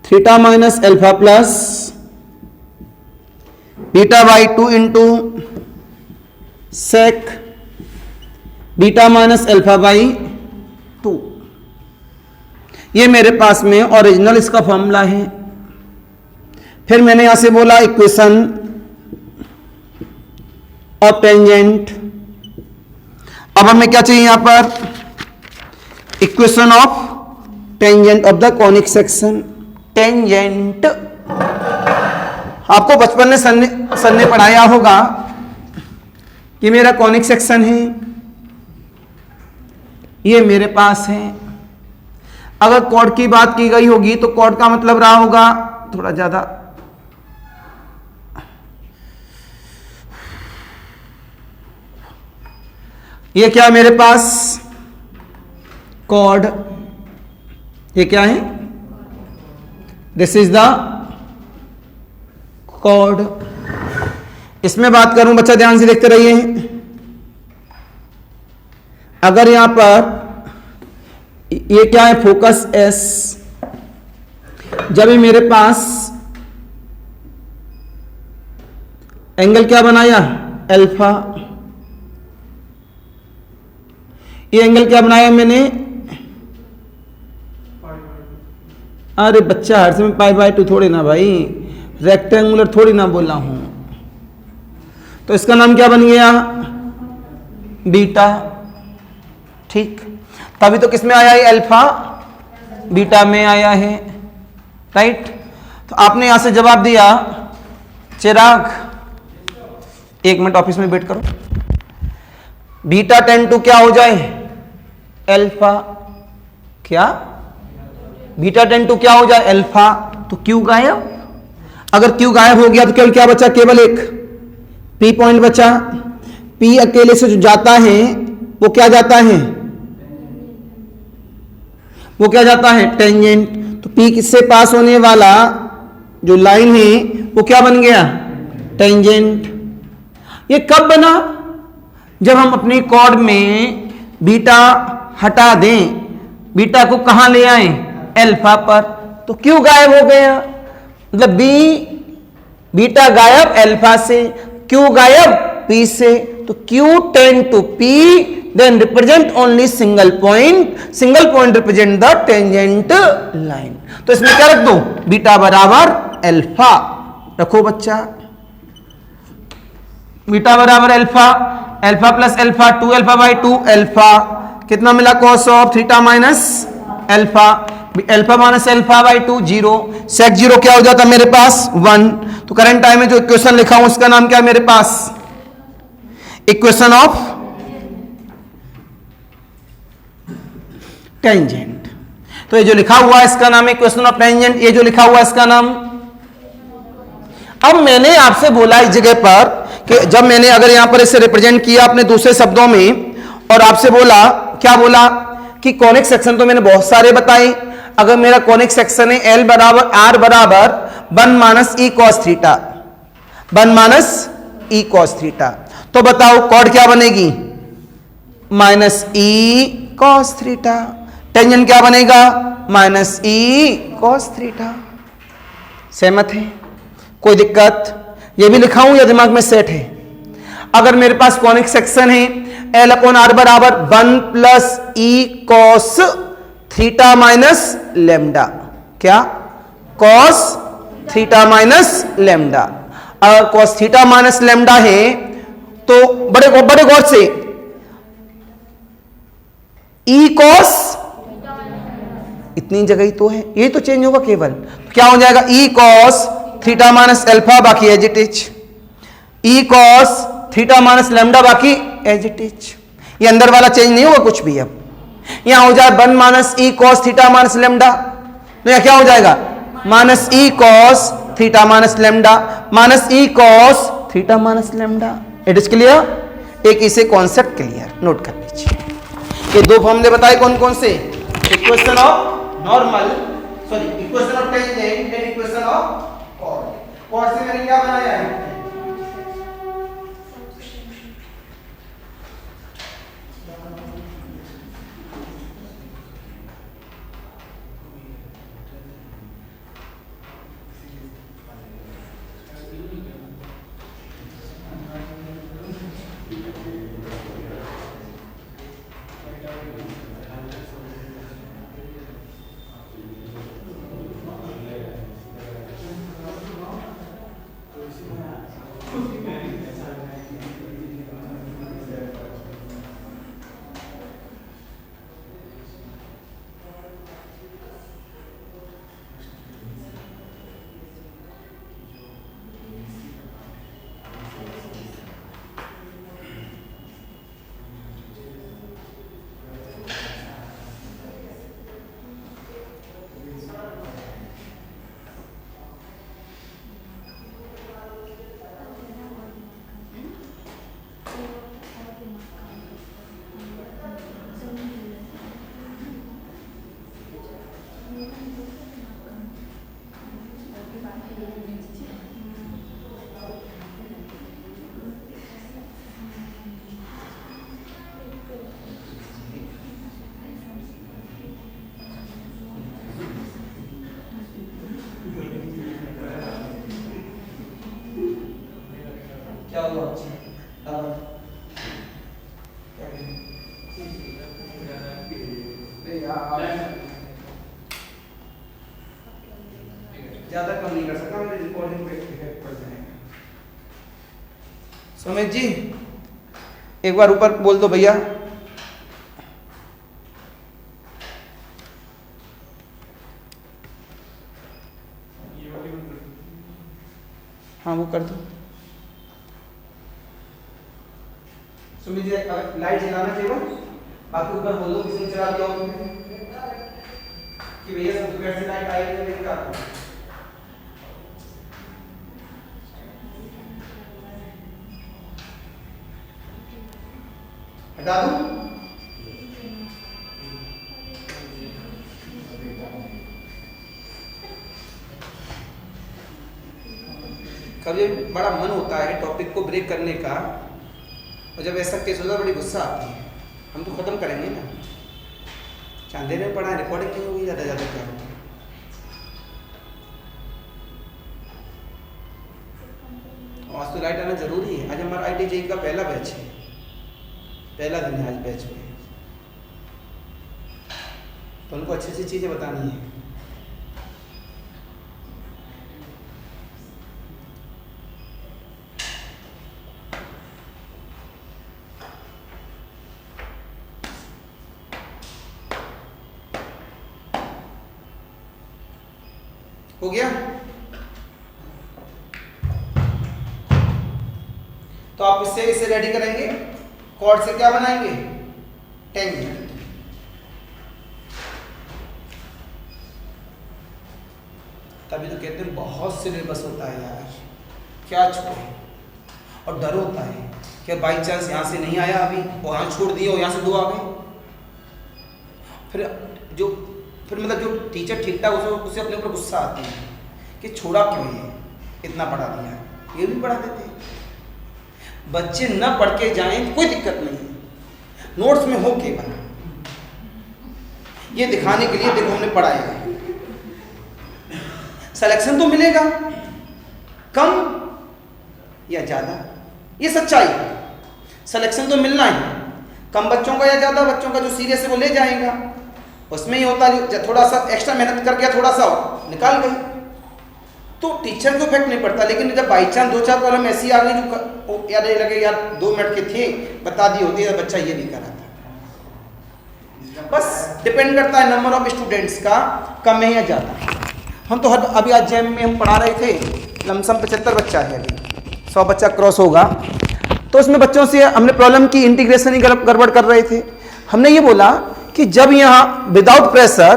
theta minus alpha plus β/2 into sec beta minus अल्फा/2। ये मेरे पास में ओरिजिनल इसका फॉर्मूला है। फिर मैंने यहां से बोला इक्वेशन ऑफ टेंजेंट। अब हमें क्या चाहिए यहां पर, equation of tangent of the conic section. Tangent. आपको बचपन में सर ने पढ़ाया होगा कि मेरा कॉनिक सेक्शन है, ये मेरे पास है। अगर कॉर्ड की बात की गई होगी तो कॉर्ड का मतलब रहा होगा थोड़ा ज्यादा, ये क्या मेरे पास कॉर्ड, ये क्या है, दिस इज द कॉर्ड। इसमें बात करूं, बच्चा ध्यान से देखते रहिए। अगर यहां पर ये क्या है, फोकस एस, जब ये मेरे पास एंगल क्या बनाया, अल्फा, ये एंगल क्या बनाया मैंने, अरे बच्चा हर समय π/2 थोड़ी ना भाई, रेक्टेंगुलर थोड़ी ना बोला हूं, तो इसका नाम क्या बन गया, बीटा। ठीक, तभी तो किसमें आया है, अल्फा बीटा में आया है, राइट। तो आपने यहां से जवाब दिया, चिराग 1 मिनट ऑफिस में वेट करो, बीटा टेन टू क्या हो जाए, अल्फा, क्या बीटा टेन टू क्या हो जाए, अल्फा। तो क्यू गायब, अगर क्यू गायब हो गया तो केवल क्या बचा, केवल एक पी पॉइंट बचा। पी अकेले से जो जाता है वो क्या जाता है, वो क्या जाता है, टेंजेंट। तो पी किससे पास होने वाला जो लाइन है वो क्या बन गया, टेंजेंट। ये कब बना, जब हम अपनी कॉर्ड में बीटा हटा दें, बीटा को कहां ले आए, अल्फा पर, तो क्यू गायब हो गया, मतलब बीटा गायब अल्फा से, क्यू गायब पी से, तो q tend to p, then represent only single point represent the tangent line. तो इसमें क्या रख दो, बीटा बराबर अल्फा रखो बच्चा, बीटा बराबर alpha, alpha plus alpha 2α/2 alpha, कितना मिला, cos of theta minus alpha, alpha minus α/2 0, sec 0 क्या हो जाता मेरे पास 1। तो करंट टाइम में जो इक्वेशन लिखा हूं उसका नाम क्या है मेरे पास, इक्वेशन ऑफ टेंजेंट। तो ये जो लिखा हुआ है इसका नाम है इक्वेशन ऑफ टेंजेंट, ये जो लिखा हुआ है इसका नाम। अब मैंने आपसे बोला इस जगह पर कि जब मैंने अगर यहां पर इसे रिप्रेजेंट किया अपने दूसरे शब्दों में, और आपसे बोला, क्या बोला कि कॉनिक सेक्शन तो मैंने बहुत सारे बताए। अगर मेरा कॉनिक सेक्शन है L बराबर R बराबर 1 - e cos theta, 1 - e cos theta, तो बताओ कॉर्ड क्या बनेगी, -e cos थीटा, टेंजेंट क्या बनेगा, -e cos थीटा। सहमत है, कोई दिक्कत, ये भी लिखा हूं या दिमाग में सेट है। अगर मेरे पास कॉनिक सेक्शन है L/R बराबर 1 + e cos theta minus lambda, क्या, cos थीटा माइनस लेमडा। अगर cos थीटा माइनस लेमडा है तो बड़े गौर से e cos, इतनी जगह ही तो है, ये तो चेंज होगा केवल, तो क्या हो जाएगा, e cos theta minus alpha, बाकी as it is, e cos theta minus lambda, बाकी एज इट इज, ये अंदर वाला चेंज नहीं होगा कुछ भी। अब यहां हो जाए 1 - e cos theta minus lambda, तो यहां क्या हो जाएगा, -e cos theta minus lambda, -e cos theta minus lambda. It is clear, एक इसे कॉन्सेप्ट क्लियर नोट कर लीजिए। ये दो फॉर्मूले बताए कौन कौन से, equation of normal, sorry equation of tangent and equation of chord. Chord से मैंने क्या बनाया है, क्या हुआ? ज्यादा कम नहीं कर सकता, मेरे रिकॉर्डिंग पे इफेक्ट पड़ जाएगा। सुमित जी एक बार ऊपर बोल दो भैया। हाँ वो कर दो। सुमित जी लाइट जलाना केवल, बाकी ऊपर बोल दो किसी ने चला दिया हो कि भैया सब दोपहर से लाइट आई है लेकिन काट दो। हटा दूं? कभी बड़ा मन होता है टॉपिक को ब्रेक करने का, और जब ऐसा केस होता है बड़ी गुस्सा आती है। हम तो खत्म करेंगे ना, चांदे में पड़ा रिकॉर्डिंग नहीं होगी, ज़्यादा ज़्यादा क्या होगा। आज तो लाइट आना जरूरी है। आज हमारा IIT का पहला बैच है, पहला दिन है आज बैच में, तो उनको अच्छी अच्छी चीज़ें बतानी है। हो गया? तो आप इससे इसे रेडी करेंगे, कॉर्ड से क्या बनाएंगे? टेंजेंट। तभी तो कहते हैं बहुत सिलेबस होता है यार, क्या छोड़े, और डर होता है कि बाई चांस यहाँ से नहीं आया अभी, और यहाँ छोड़ दिया और यहाँ से 2 आ गए, फिर मतलब जो टीचर ठीक ठाक उसे अपने ऊपर गुस्सा आती है कि छोड़ा क्यों ये, इतना पढ़ा दिया, ये भी पढ़ा देते हैं। बच्चे न पढ़ के जाएं तो कोई दिक्कत नहीं है, नोट्स में हो केवल ये दिखाने के लिए देखो हमने पढ़ाया है। सिलेक्शन तो मिलेगा कम या ज़्यादा, ये सच्चाई है। सिलेक्शन तो मिलना है, कम बच्चों का या ज़्यादा बच्चों का, जो सीरियस है वो ले जाएगा। उसमें ही होता है थोड़ा सा एक्स्ट्रा मेहनत कर गया, थोड़ा सा निकाल गई, तो टीचर को इफेक्ट नहीं पड़ता। लेकिन जब बाई चांस 2-4 प्रॉब्लम ऐसी आ गई जो यार ये लगे यार 2 मिनट के थे, बता दी होती है बच्चा ये नहीं करा था। बस डिपेंड करता है नंबर ऑफ स्टूडेंट्स का, कम है या ज़्यादा। हम तो अभी आज जैम में हम पढ़ा रहे थे, लमसम 75 बच्चा है, अभी 100 बच्चा क्रॉस होगा। तो उसमें बच्चों से हमने प्रॉब्लम की इंटीग्रेशन ही गड़बड़ कर रहे थे। हमने ये बोला कि जब यहाँ विदाउट प्रेशर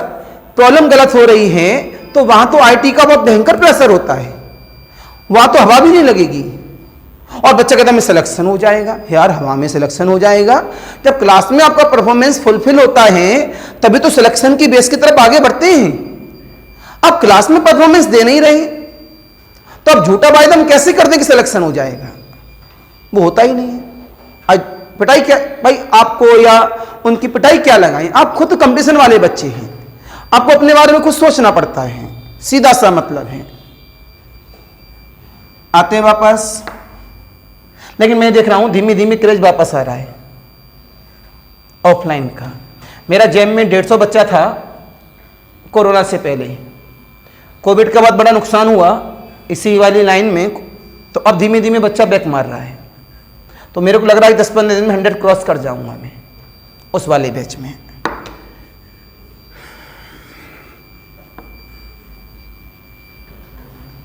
प्रॉब्लम गलत हो रही है तो वहां तो IT का बहुत भयंकर प्रेशर होता है, वहां तो हवा भी नहीं लगेगी। और बच्चा कहता है मैं सिलेक्शन हो जाएगा। यार हवा में सिलेक्शन हो जाएगा? जब क्लास में आपका परफॉर्मेंस फुलफिल होता है तभी तो सिलेक्शन की बेस की तरफ आगे बढ़ते हैं। अब क्लास में परफॉर्मेंस दे नहीं रहे तो अब झूठा वायदा हम कैसे कर दें कि सिलेक्शन हो जाएगा? वो होता ही नहीं है। आज पिटाई क्या भाई, आपको या उनकी पिटाई क्या लगाएं? आप खुद कंपटीशन वाले बच्चे हैं, आपको अपने बारे में कुछ सोचना पड़ता है, सीधा सा मतलब है। आते हैं वापस, लेकिन मैं देख रहा हूं धीमे धीमे क्रेज वापस आ रहा है ऑफलाइन का। मेरा जैम में 150 बच्चा था कोरोना से पहले, कोविड के बाद बड़ा नुकसान हुआ इसी वाली लाइन में, तो अब धीमे धीमे बच्चा बैक मार रहा है। तो मेरे को लग रहा है 10-15 दिन में 100 क्रॉस कर जाऊंगा मैं उस वाले बैच में।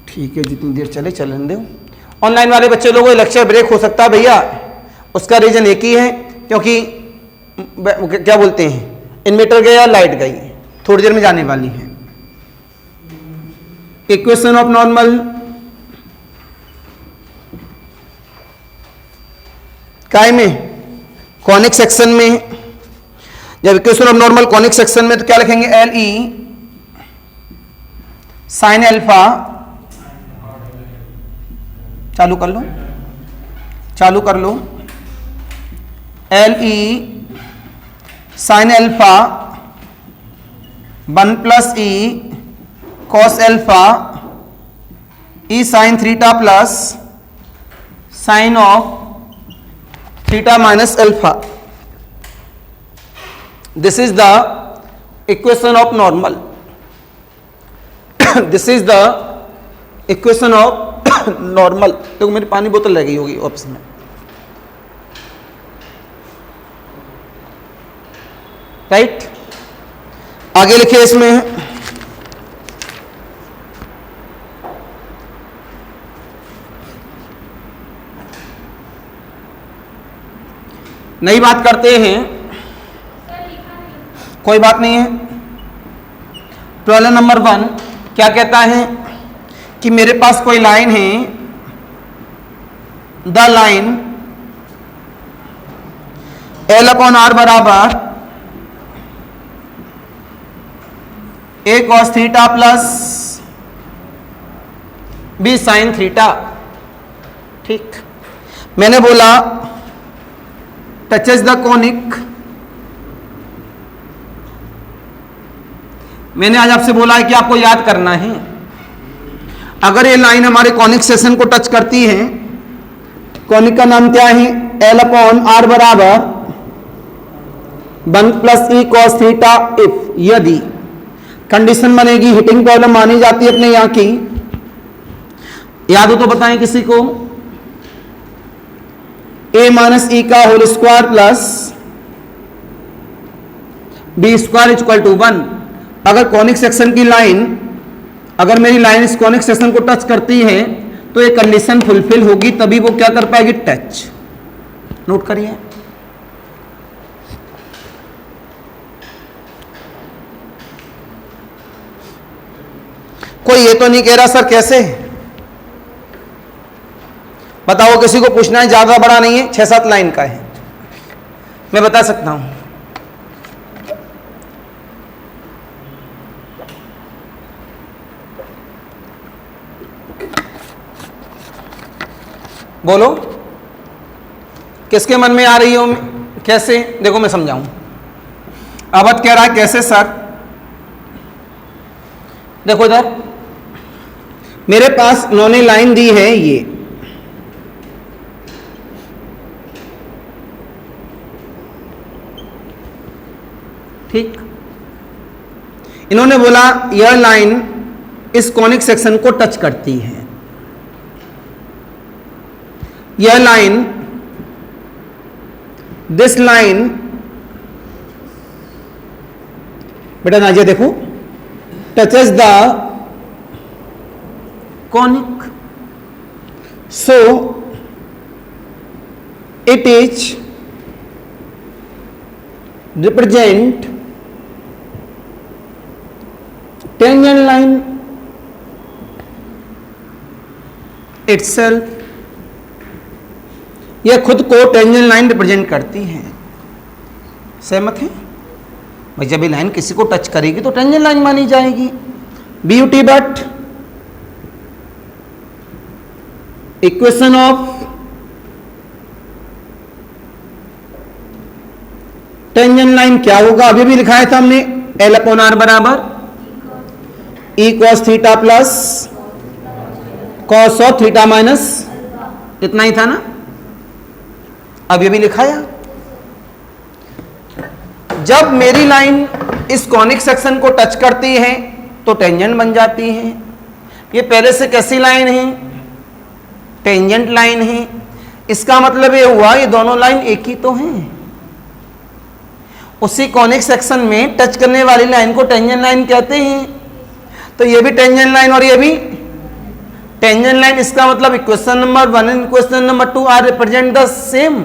ठीक है, जितनी देर चले चलन दो। ऑनलाइन वाले बच्चे लोगों को लेक्चर ब्रेक हो सकता है भैया, उसका रीजन एक ही है, क्योंकि क्या बोलते हैं, इन्वर्टर गया, लाइट गई, थोड़ी देर में जाने वाली है। इक्वेशन ऑफ नॉर्मल काय में, कॉनिक सेक्शन में। जब equation of normal conic section में तो क्या लिखेंगे? LE sin अल्फा चालू कर लो, चालू कर लो। L E sine alpha 1 plus E cos alpha E sine theta plus sine of theta minus alpha. This is the equation of normal. This is the equation of normal. देखो मेरी पानी बोतल रह गई होगी ऑफिस में, राइट। आगे लिखिए इसमें नई बात करते हैं, कोई बात नहीं है। प्रॉब्लम नंबर 1 क्या कहता है कि मेरे पास कोई लाइन है, the line L upon R बराबर A cos theta plus B sine theta. ठीक, मैंने बोला टचेस द कॉनिक। मैंने आज आपसे बोला है कि आपको याद करना है, अगर ये लाइन हमारे कॉनिक सेक्शन को टच करती है, कॉनिक का नाम क्या है, L अपॉन R बराबर 1 plus E cos theta. If यदि कंडीशन बनेगी, हिटिंग प्रॉब्लम मानी जाती है अपने यहां की, याद हो तो बताएं किसी को, a माइनस ई का whole square plus b square equal to 1। अगर कॉनिक सेक्शन की लाइन, अगर मेरी लाइन इस कॉनिक सेक्शन को टच करती है तो ये कंडीशन फुलफिल होगी, तभी वो क्या कर पाएगी, टच। नोट करिए। कोई ये तो नहीं कह रहा सर कैसे, बताओ, किसी को पूछना है, ज्यादा बड़ा नहीं है, 6-7 लाइन का है, मैं बता सकता हूं। बोलो किसके मन में आ रही हो, कैसे, देखो मैं समझाऊं। अवध कह रहा है कैसे सर, देखो इधर मेरे पास उन्होंने लाइन दी है ये, ठीक, इन्होंने बोला यह लाइन इस कॉनिक सेक्शन को टच करती है, यह लाइन, दिस लाइन, बेटा नाजिया देखो, touches the conic, so it is represent tangent line itself. यह खुद को टेंजेंट लाइन रिप्रेजेंट करती है। सहमत है भाई, जब ये लाइन किसी को टच करेगी तो टेंजेंट लाइन मानी जाएगी। Beauty but equation of tangent line क्या होगा, अभी भी लिखाया था हमने, एल अपॉन आर बराबर ई cos theta plus cos of theta minus, इतना ही था ना, अभी भी लिखाया। जब मेरी लाइन इस कॉनिक सेक्शन को टच करती है तो टेंजेंट बन जाती है। ये पहले से कैसी लाइन है, टेंजेंट लाइन है। इसका मतलब ये हुआ ये दोनों लाइन एक ही तो हैं। उसी कॉनिक सेक्शन में टच करने वाली लाइन को टेंजेंट लाइन कहते हैं। तो ये भी टेंजेंट लाइन और ये भी टेंजेंट लाइन। इसका मतलब equation number 1 and equation number 2 are represent the same.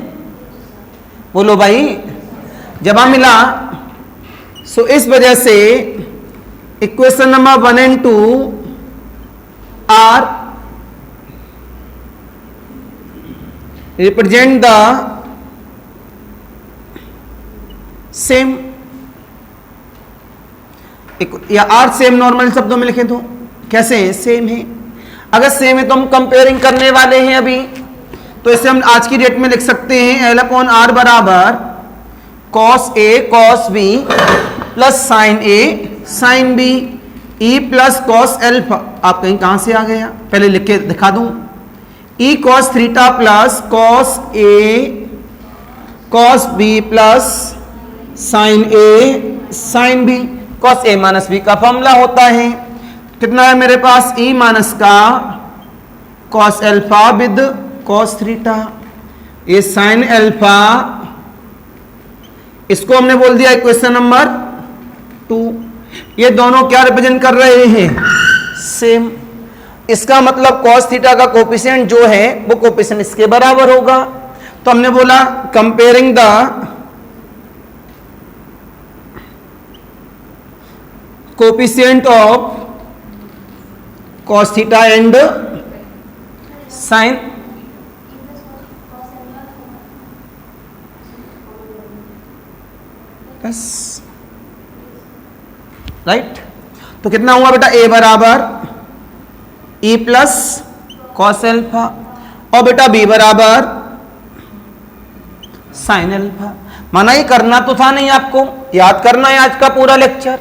बोलो भाई, जवाब मिला। सो इस वजह से equation number 1 and 2 are represent the same, या आर सेम नॉर्मल शब्दों में लिखें तो कैसे है, सेम है। अगर सेम है तो हम कंपेयरिंग करने वाले हैं अभी, तो इसे हम आज की डेट में लिख सकते हैं एल अपॉन आर बराबर cos A cos B plus sine A sine B E plus cos alpha. आप कहीं कहां से आ गया, पहले लिख के दिखा दूं, E cos theta plus cos A cos B plus sine A sine B. Cos A minus B का फॉर्मूला होता है, कितना है मेरे पास, ई माइनस का cos alpha with cos theta, ये साइन एल्फा, इसको हमने बोल दिया इक्वेशन नंबर 2। ये दोनों क्या रिप्रेजेंट कर रहे हैं, सेम। इसका मतलब कॉस थीटा का कोफिशिएंट जो है वो कोफिशिएंट इसके बराबर होगा। तो हमने बोला comparing the coefficient of cos theta and sin, yes, right. तो कितना हुआ बेटा, a बराबर e प्लस कॉस एल्फा और बेटा b बराबर साइन एल्फा। माना ये करना तो था नहीं, आपको याद करना है आज का पूरा लेक्चर,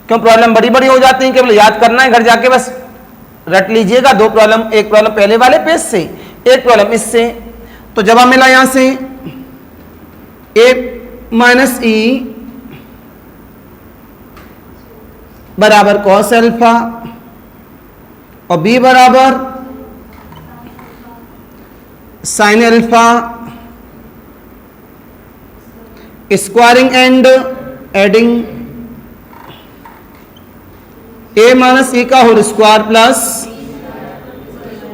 क्यों प्रॉब्लम बड़ी बड़ी हो जाती है, केवल याद करना है, घर जाके बस रट लीजिएगा। दो प्रॉब्लम, एक प्रॉब्लम पहले वाले पेज से, एक प्रॉब्लम इससे। तो जवाब मिला यहां से a माइनस ई बराबर कॉस एल्फा और b बराबर sine alpha, squaring and adding a minus ई का whole square plus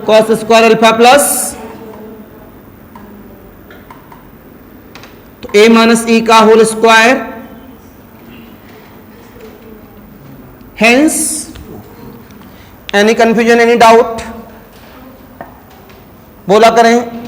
cos square alpha plus, तो a माइनस ई का whole square, hence any confusion any doubt बोला करें।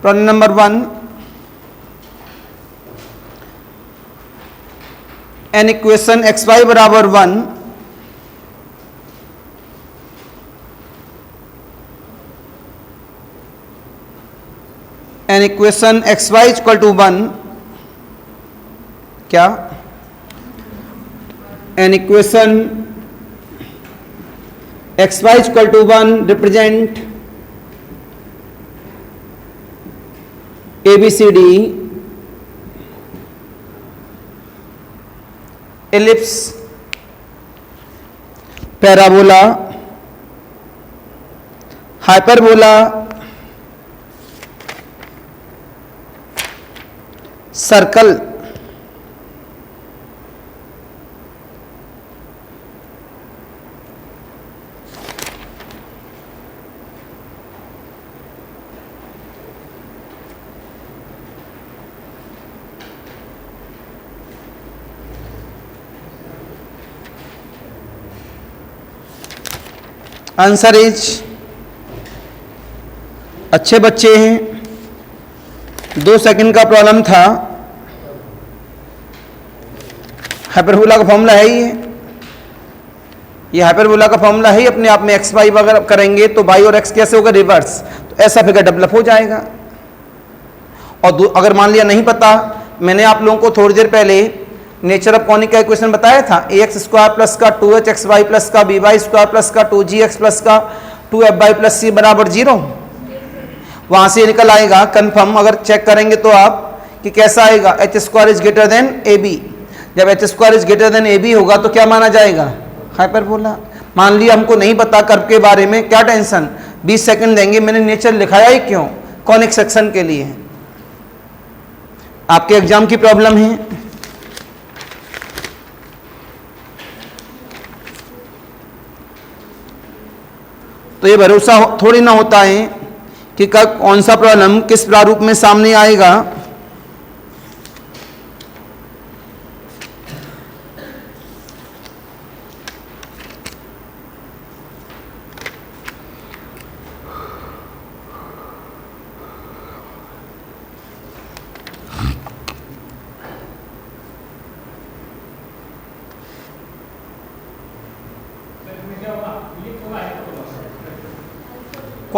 Problem number 1, an equation X Y बराबर 1 an equation X Y equal to 1, क्या an equation X Y equal to 1 represent ABCD ellipse parabola hyperbola circle answer is, अच्छे बच्चे हैं, 2 सेकंड का प्रॉब्लम था। हाइपरबोला का फॉर्मूला है ही है, ये हाइपरबोला का फॉर्मूला है ही अपने आप में। एक्स वाई अगर करेंगे तो वाई और एक्स कैसे होगा, रिवर्स, तो ऐसा फिगर डेवलप हो जाएगा। और अगर मान लिया नहीं पता, मैंने आप लोगों को थोड़ी देर पहले नेचर ऑफ कॉनिक का इक्वेशन बताया था, ax स्क्वायर प्लस का 2hxy प्लस का by स्क्वायर प्लस का 2gx प्लस का 2fy प्लस c बराबर 0। वहां से निकल आएगा कंफर्म, अगर चेक करेंगे तो आप कि कैसा आएगा, H square is greater than A B. जब H square is greater than A B होगा तो क्या माना जाएगा, हाइपरबोला। मान लिया हमको नहीं पता कर्व के बारे में, क्या टेंशन, 20 सेकंड देंगे, मैंने नेचर लिखाया ही क्यों, कॉनिक सेक्शन के लिए। आपके एग्जाम की प्रॉब्लम है, तो ये भरोसा थोड़ी ना होता है कि कब कौन सा प्रॉब्लम किस प्रारूप में सामने आएगा।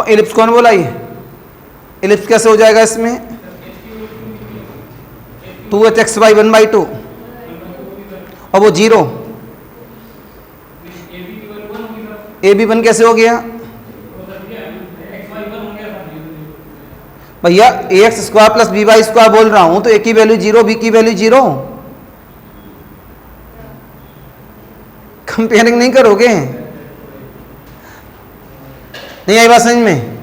एलिप्स कौन बोला, ये एलिप्स कैसे हो जाएगा इसमें, 2hxy 1/2 और वो 0, AB1 कैसे हो गया भैया, ax square plus by square बोल रहा हूं तो a की वैल्यू 0, b की वैल्यू 0, कंपेयरिंग नहीं करोगे, नहीं आई बात समझ में।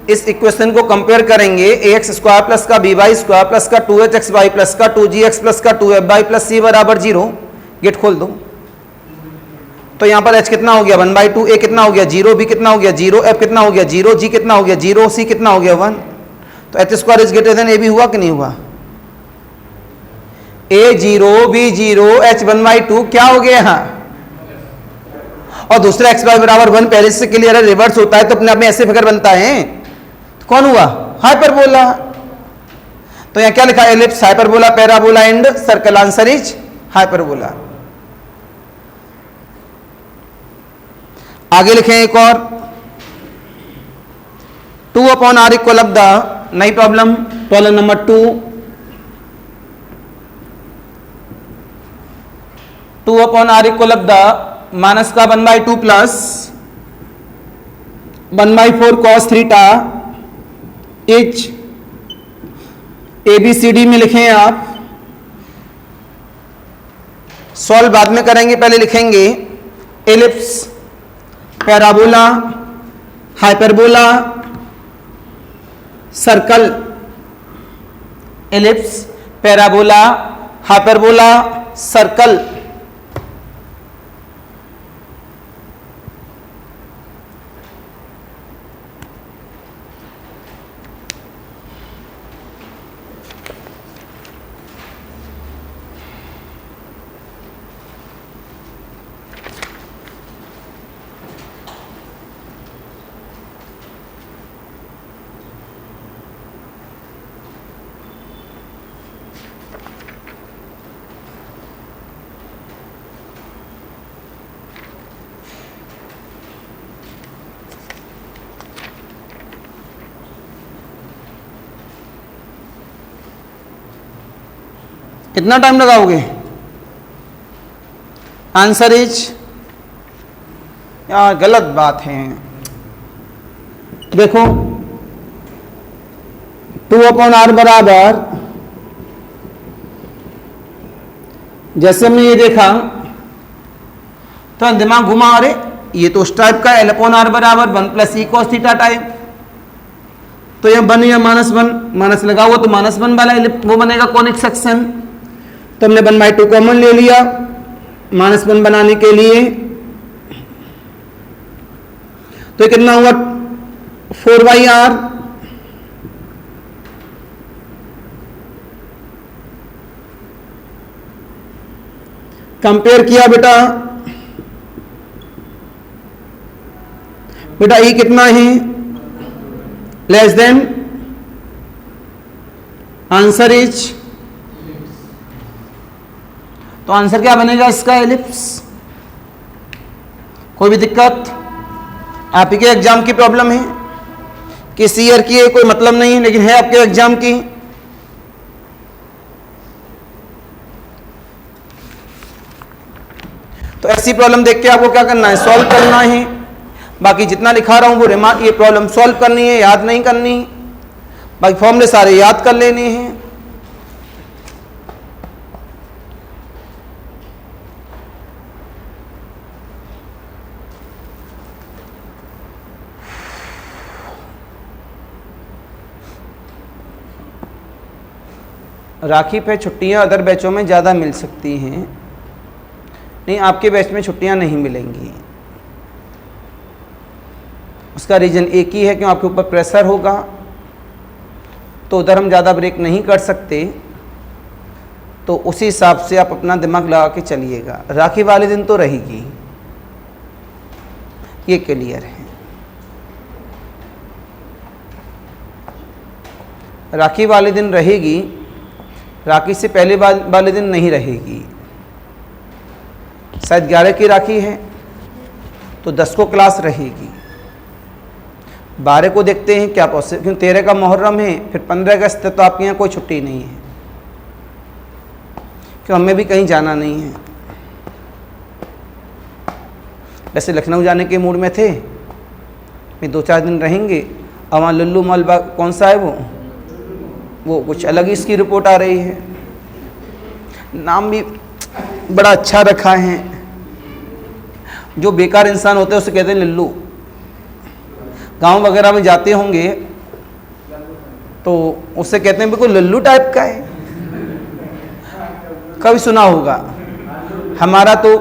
इस इक्वेशन को कंपेयर करेंगे, ax स्क्वायर प्लस का by स्क्वायर प्लस का 2hxy प्लस का 2gx प्लस का 2fy प्लस c बराबर 0। गेट खोल दो, तो यहां पर h कितना हो गया 1/2, a कितना हो गया 0, b कितना हो गया 0, f कितना हो गया 0, g कितना हो गया 0, c कितना हो गया 1। तो h square is greater then ab हुआ कि नहीं हुआ, a0 b0 h 1/2 क्या हो गया यहाँ, और दूसरा x y बराबर 1 पहले से क्लियर है, रिवर्स होता है तो अपने आप में ऐसे फिगर बनता है, तो कौन हुआ, हाइपरबोला। तो यहाँ क्या लिखा, ellipse, hyperbola, parabola and circle, answer is hyperbola. आगे लिखें एक और, 2/r इक्वल ऑफ द, नई problem, problem number 2/r equal of the minus का 1/2 plus 1/4 cos theta etch ABCD में लिखें आप, सॉल्व बाद में करेंगे, पहले लिखेंगे ellipse, parabola, hyperbola, circle, ellipse, parabola, hyperbola, circle. कितना टाइम लगाओगे? आंसर इज, यार गलत बात है। देखो 2/r बराबर, जैसे हमने ये देखा तो दिमाग घुमा, अरे ये तो उस टाइप का L/r बराबर 1 + e cos थीटा टाइप, तो यह 1 या -1 माइनस लगा हुआ तो -1 वाला वो बनेगा कॉनिक सेक्शन। तो हमने 1/2 कॉमन ले लिया -1 बनाने के लिए, तो कितना हुआ 4/r। कंपेयर किया बेटा, ई कितना है? लेस देन, आंसर इज, तो आंसर क्या बनेगा इसका? एलिप्स। कोई भी दिक्कत? आप ही के एग्जाम की प्रॉब्लम है, किसी ईयर की है, कोई मतलब नहीं है, लेकिन है आपके एग्जाम की। तो ऐसी प्रॉब्लम देख के आपको क्या करना है? सॉल्व करना है। बाकी जितना लिखा रहा हूं वो रिमार्क, ये प्रॉब्लम सॉल्व करनी है, याद नहीं करनी। बाकी फॉर्मूले सारे याद कर लेने हैं। राखी पे छुट्टियां अदर बैचों में ज़्यादा मिल सकती हैं। नहीं, आपके बैच में छुट्टियां नहीं मिलेंगी। उसका रीज़न एक ही है कि आपके ऊपर प्रेशर होगा, तो उधर हम ज़्यादा ब्रेक नहीं कर सकते। तो उसी हिसाब से आप अपना दिमाग लगा के चलिएगा। राखी वाले दिन तो रहेगी, ये क्लियर है। राखी वाले दिन रहेगी, राखी से पहले वाले दिन नहीं रहेगी। शायद 11 की राखी है तो 10 को क्लास रहेगी। 12 को देखते हैं क्या पॉसिबल, क्योंकि 13 का मुहर्रम है, फिर 15 अगस्त तो आपके यहाँ कोई छुट्टी नहीं है, क्यों हमें भी कहीं जाना नहीं है। वैसे लखनऊ जाने के मूड में थे, मैं 2-4 दिन रहेंगे। और वहाँ लुल्लू मॉल कौन सा है वो कुछ अलग ही इसकी रिपोर्ट आ रही है। नाम भी बड़ा अच्छा रखा है। जो बेकार इंसान होते हैं उसे कहते हैं लल्लू। गांव वगैरह में जाते होंगे तो उससे कहते हैं बिल्कुल लल्लू टाइप का है, कभी सुना होगा। हमारा तो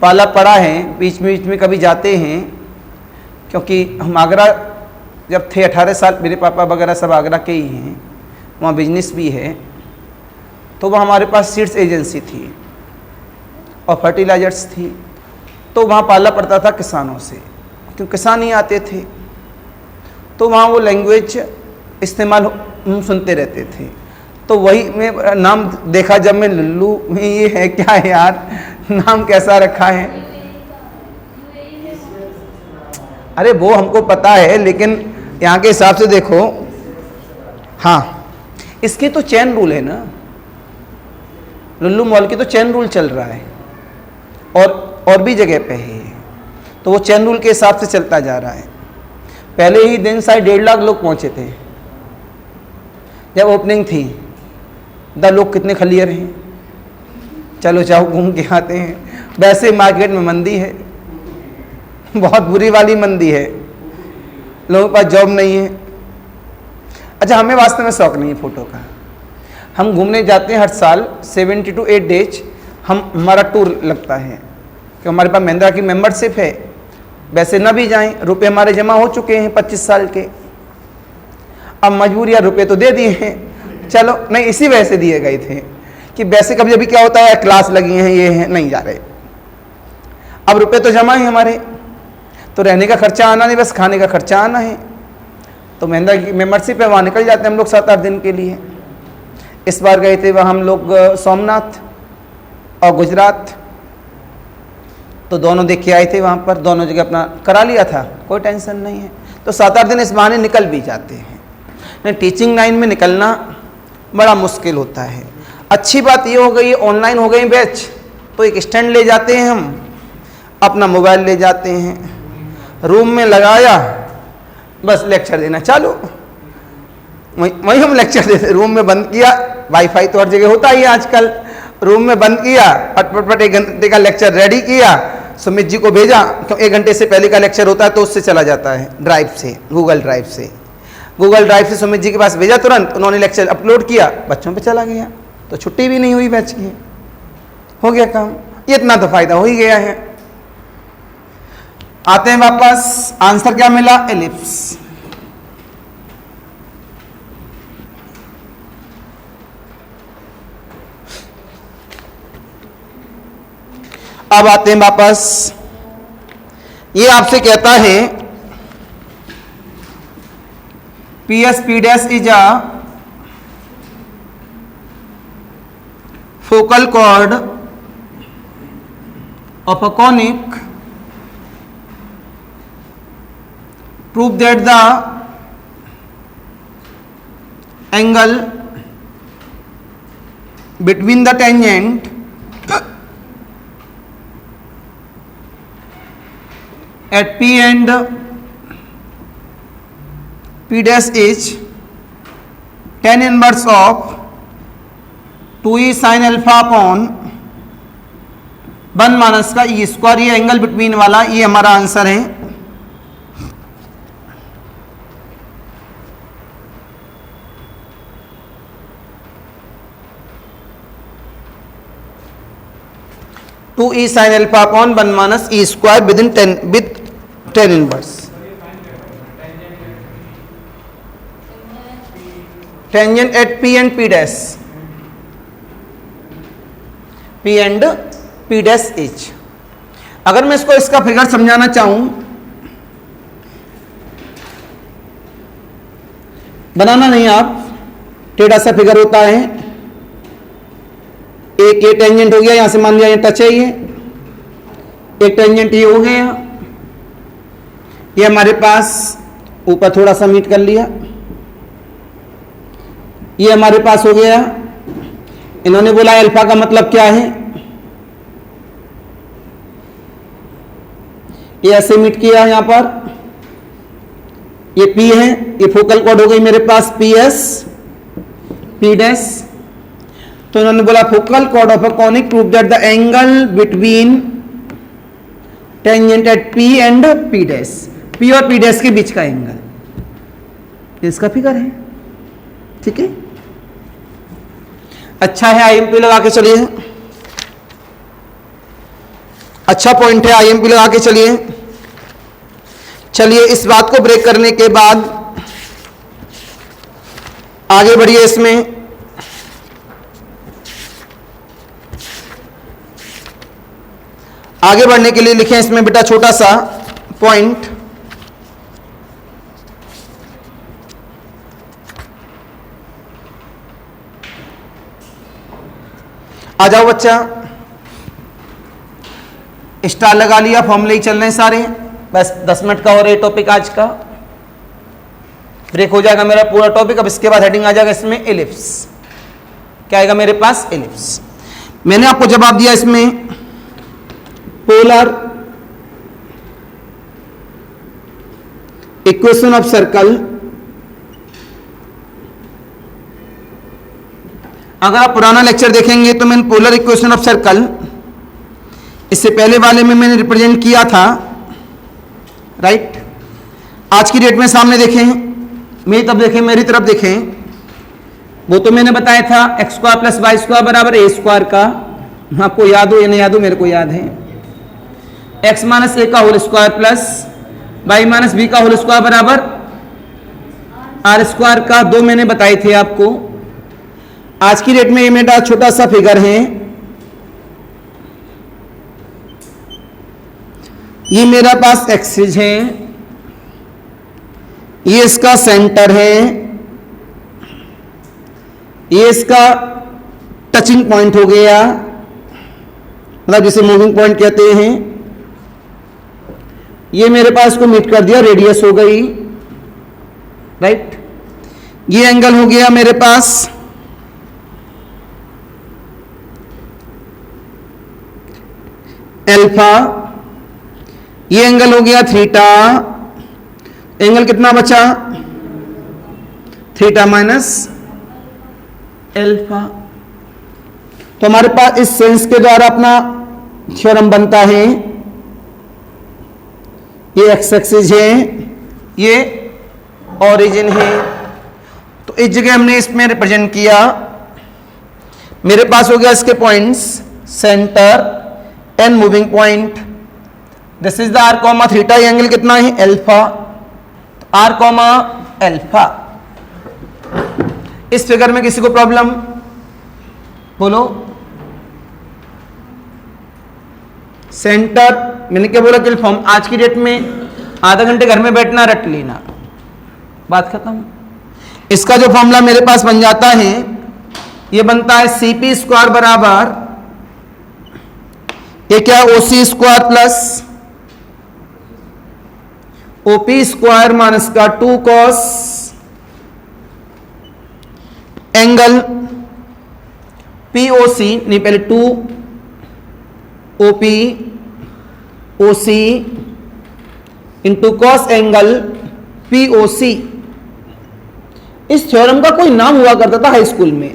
पाला पड़ा है, बीच में कभी जाते हैं, क्योंकि हम आगरा जब थे 18 साल, मेरे पापा वगैरह सब आगरा के ही हैं, वहाँ बिजनेस भी है। तो वहाँ हमारे पास सीड्स एजेंसी थी और फर्टिलाइजर्स थी, तो वहाँ पाला पड़ता था किसानों से, क्योंकि किसान ही आते थे। तो वहाँ वो लैंग्वेज इस्तेमाल हम सुनते रहते थे। तो वही मैं नाम देखा जब मैं लल्लू में, ये है क्या है यार, नाम कैसा रखा है। अरे वो हमको पता है, लेकिन यहाँ के हिसाब से देखो। हाँ, इसकी तो चेन रूल है ना, लुल्लू मॉल की तो चेन रूल चल रहा है, और भी जगह पे है, तो वो चेन रूल के हिसाब से चलता जा रहा है। पहले ही दिन शायद 1.5 लाख लोग पहुंचे थे जब ओपनिंग थी। लोग कितने क्लियर हैं, चलो जाओ घूम के आते हैं। वैसे मार्केट में मंदी है, बहुत बुरी वाली मंदी है, लोगों के पास जॉब नहीं है। अच्छा, हमें वास्तव में शौक नहीं है फ़ोटो का। हम घूमने जाते हैं हर साल 70 to 8 डेज हमारा टूर लगता है, कि हमारे पास महिंद्रा की मेंबरशिप है। वैसे ना भी जाएं, रुपए हमारे जमा हो चुके हैं 25 साल के, अब मजबूरियाँ रुपए तो दे दिए हैं, चलो नहीं, इसी वजह से दिए गए थे कि वैसे कभी कभी क्या होता है, क्लास लगी हैं, ये हैं, नहीं जा रहे। अब रुपए तो जमा है हमारे, तो रहने का खर्चा आना नहीं, बस खाने का खर्चा आना है। तो महिंद्रा की मेंबरशिप है, वहाँ निकल जाते हैं हम लोग 7-8 दिन के लिए। इस बार गए थे वहाँ हम लोग सोमनाथ और गुजरात, तो दोनों देख के आए थे वहाँ पर, दोनों जगह अपना करा लिया था, कोई टेंशन नहीं है। तो 7-8 दिन इस बहाने निकल भी जाते हैं। नहीं, टीचिंग लाइन में निकलना बड़ा मुश्किल होता है। अच्छी बात ये हो गई ऑनलाइन हो गई बैच, तो एक स्टैंड ले जाते हैं हम, अपना मोबाइल ले जाते हैं, रूम में लगाया, बस लेक्चर देना चालू, वहीं हम लेक्चर देते, रूम में बंद किया, वाईफाई तो हर जगह होता ही है आजकल, रूम में बंद किया, पट 1 घंटे का लेक्चर रेडी किया, सुमित जी को भेजा, क्यों 1 घंटे से पहले का लेक्चर होता है तो उससे चला जाता है ड्राइव से, गूगल ड्राइव से सुमित जी के पास भेजा, तुरंत उन्होंने लेक्चर अपलोड किया, बच्चों पे चला गया, तो छुट्टी भी नहीं हुई बैच की, हो गया काम। ये इतना तो फायदा हो ही गया है। आते हैं वापस, आंसर क्या मिला? एलिप्स। अब आते हैं वापस, ये आपसे कहता है p s p dash is a focal cord of a conic, prove that the angle between the tangent at P and P dash is tan inverse of 2e sin alpha upon 1 minus का ई स्क्वायर, ये एंगल बिटवीन वाला, ये हमारा आंसर है। Two e sine alpha upon 1 minus e square with tan inverse. Tangent at p and p dash, p and p dash is. अगर मैं इसका फिगर समझाना चाहूं, बनाना नहीं आप, टेढ़ा सा फिगर होता है, एक ये टेंजेंट हो गया, यहां से मान लिया ये टच है, ये एक टेंजेंट ये हो गया, ये हमारे पास ऊपर थोड़ा सा मीट कर लिया, ये हमारे पास हो गया। इन्होंने बोला अल्फा का मतलब क्या है, ये ऐसे मीट किया, यहां पर ये पी है, ये फोकल कॉर्ड हो गई मेरे पास पी एस पी डैश। तो इन्होंने बोला focal cord of a conic prove that the angle between tangent at p and p dash, P और पी डैश के बीच का एंगल, इसका फिगर है। ठीक है, अच्छा है, आईएमपी लगा के चलिए, अच्छा पॉइंट है, आईएमपी लगा के चलिए। चलिए इस बात को ब्रेक करने के बाद आगे बढ़िए। इसमें आगे बढ़ने के लिए लिखें इसमें बेटा छोटा सा पॉइंट, आ जाओ बच्चा, स्टार लगा लिया, फॉर्मूले ही चल रहे हैं सारे, बस 10 मिनट का हो रहा है टॉपिक आज का, ब्रेक हो जाएगा मेरा पूरा टॉपिक। अब इसके बाद हेडिंग आ जाएगा इसमें एलिप्स, क्या आएगा मेरे पास? एलिप्स। मैंने आपको जवाब दिया इसमें पोलर इक्वेशन ऑफ सर्कल। अगर आप पुराना लेक्चर देखेंगे तो मैंने पोलर इक्वेशन ऑफ सर्कल इससे पहले वाले में मैंने रिप्रेजेंट किया था, राइट। आज की डेट में सामने देखें, मेरी तरफ देखें, मेरी तरफ देखें, वो तो मैंने बताया था x square plus y square बराबर ए स्क्वायर का, आपको याद हो या नहीं याद हो, मेरे को याद है। एक्स माइनस ए का whole square plus y minus B का होल स्क्वायर बराबर आर स्क्वायर का, दो मैंने बताए थे आपको। आज की डेट में ये मेरा छोटा सा फिगर है, ये मेरा पास एक्सिस है, ये इसका सेंटर है, ये इसका टचिंग पॉइंट हो गया, मतलब जिसे मूविंग पॉइंट कहते हैं। ये मेरे पास को मीट कर दिया, रेडियस हो गई, राइट। ये एंगल हो गया मेरे पास एल्फा, ये एंगल हो गया थीटा, एंगल कितना बचा, थीटा माइनस एल्फा। तो हमारे पास इस सेंस के द्वारा अपना थ्योरम बनता है, ये एक्स एक्सिस है, ये ओरिजिन है, तो इस जगह हमने इसमें रिप्रेजेंट किया। मेरे पास हो गया इसके points, centre and moving point, this is the R comma theta, ये एंगल कितना है एल्फा, आर कॉमा एल्फा। इस फिगर में किसी को प्रॉब्लम बोलो। सेंटर मैंने क्या बोला कि फॉर्म, आज की डेट में आधा घंटे घर में बैठना रट लेना, बात खत्म। इसका जो फॉर्मूला मेरे पास बन जाता है, ये बनता है CP स्क्वायर बराबर, ये क्या है OC square plus OP square minus का 2 cos एंगल POC, नहीं पहले 2 OP OC into cos angle POC। इस थ्योरम का कोई नाम हुआ करता था हाई स्कूल में,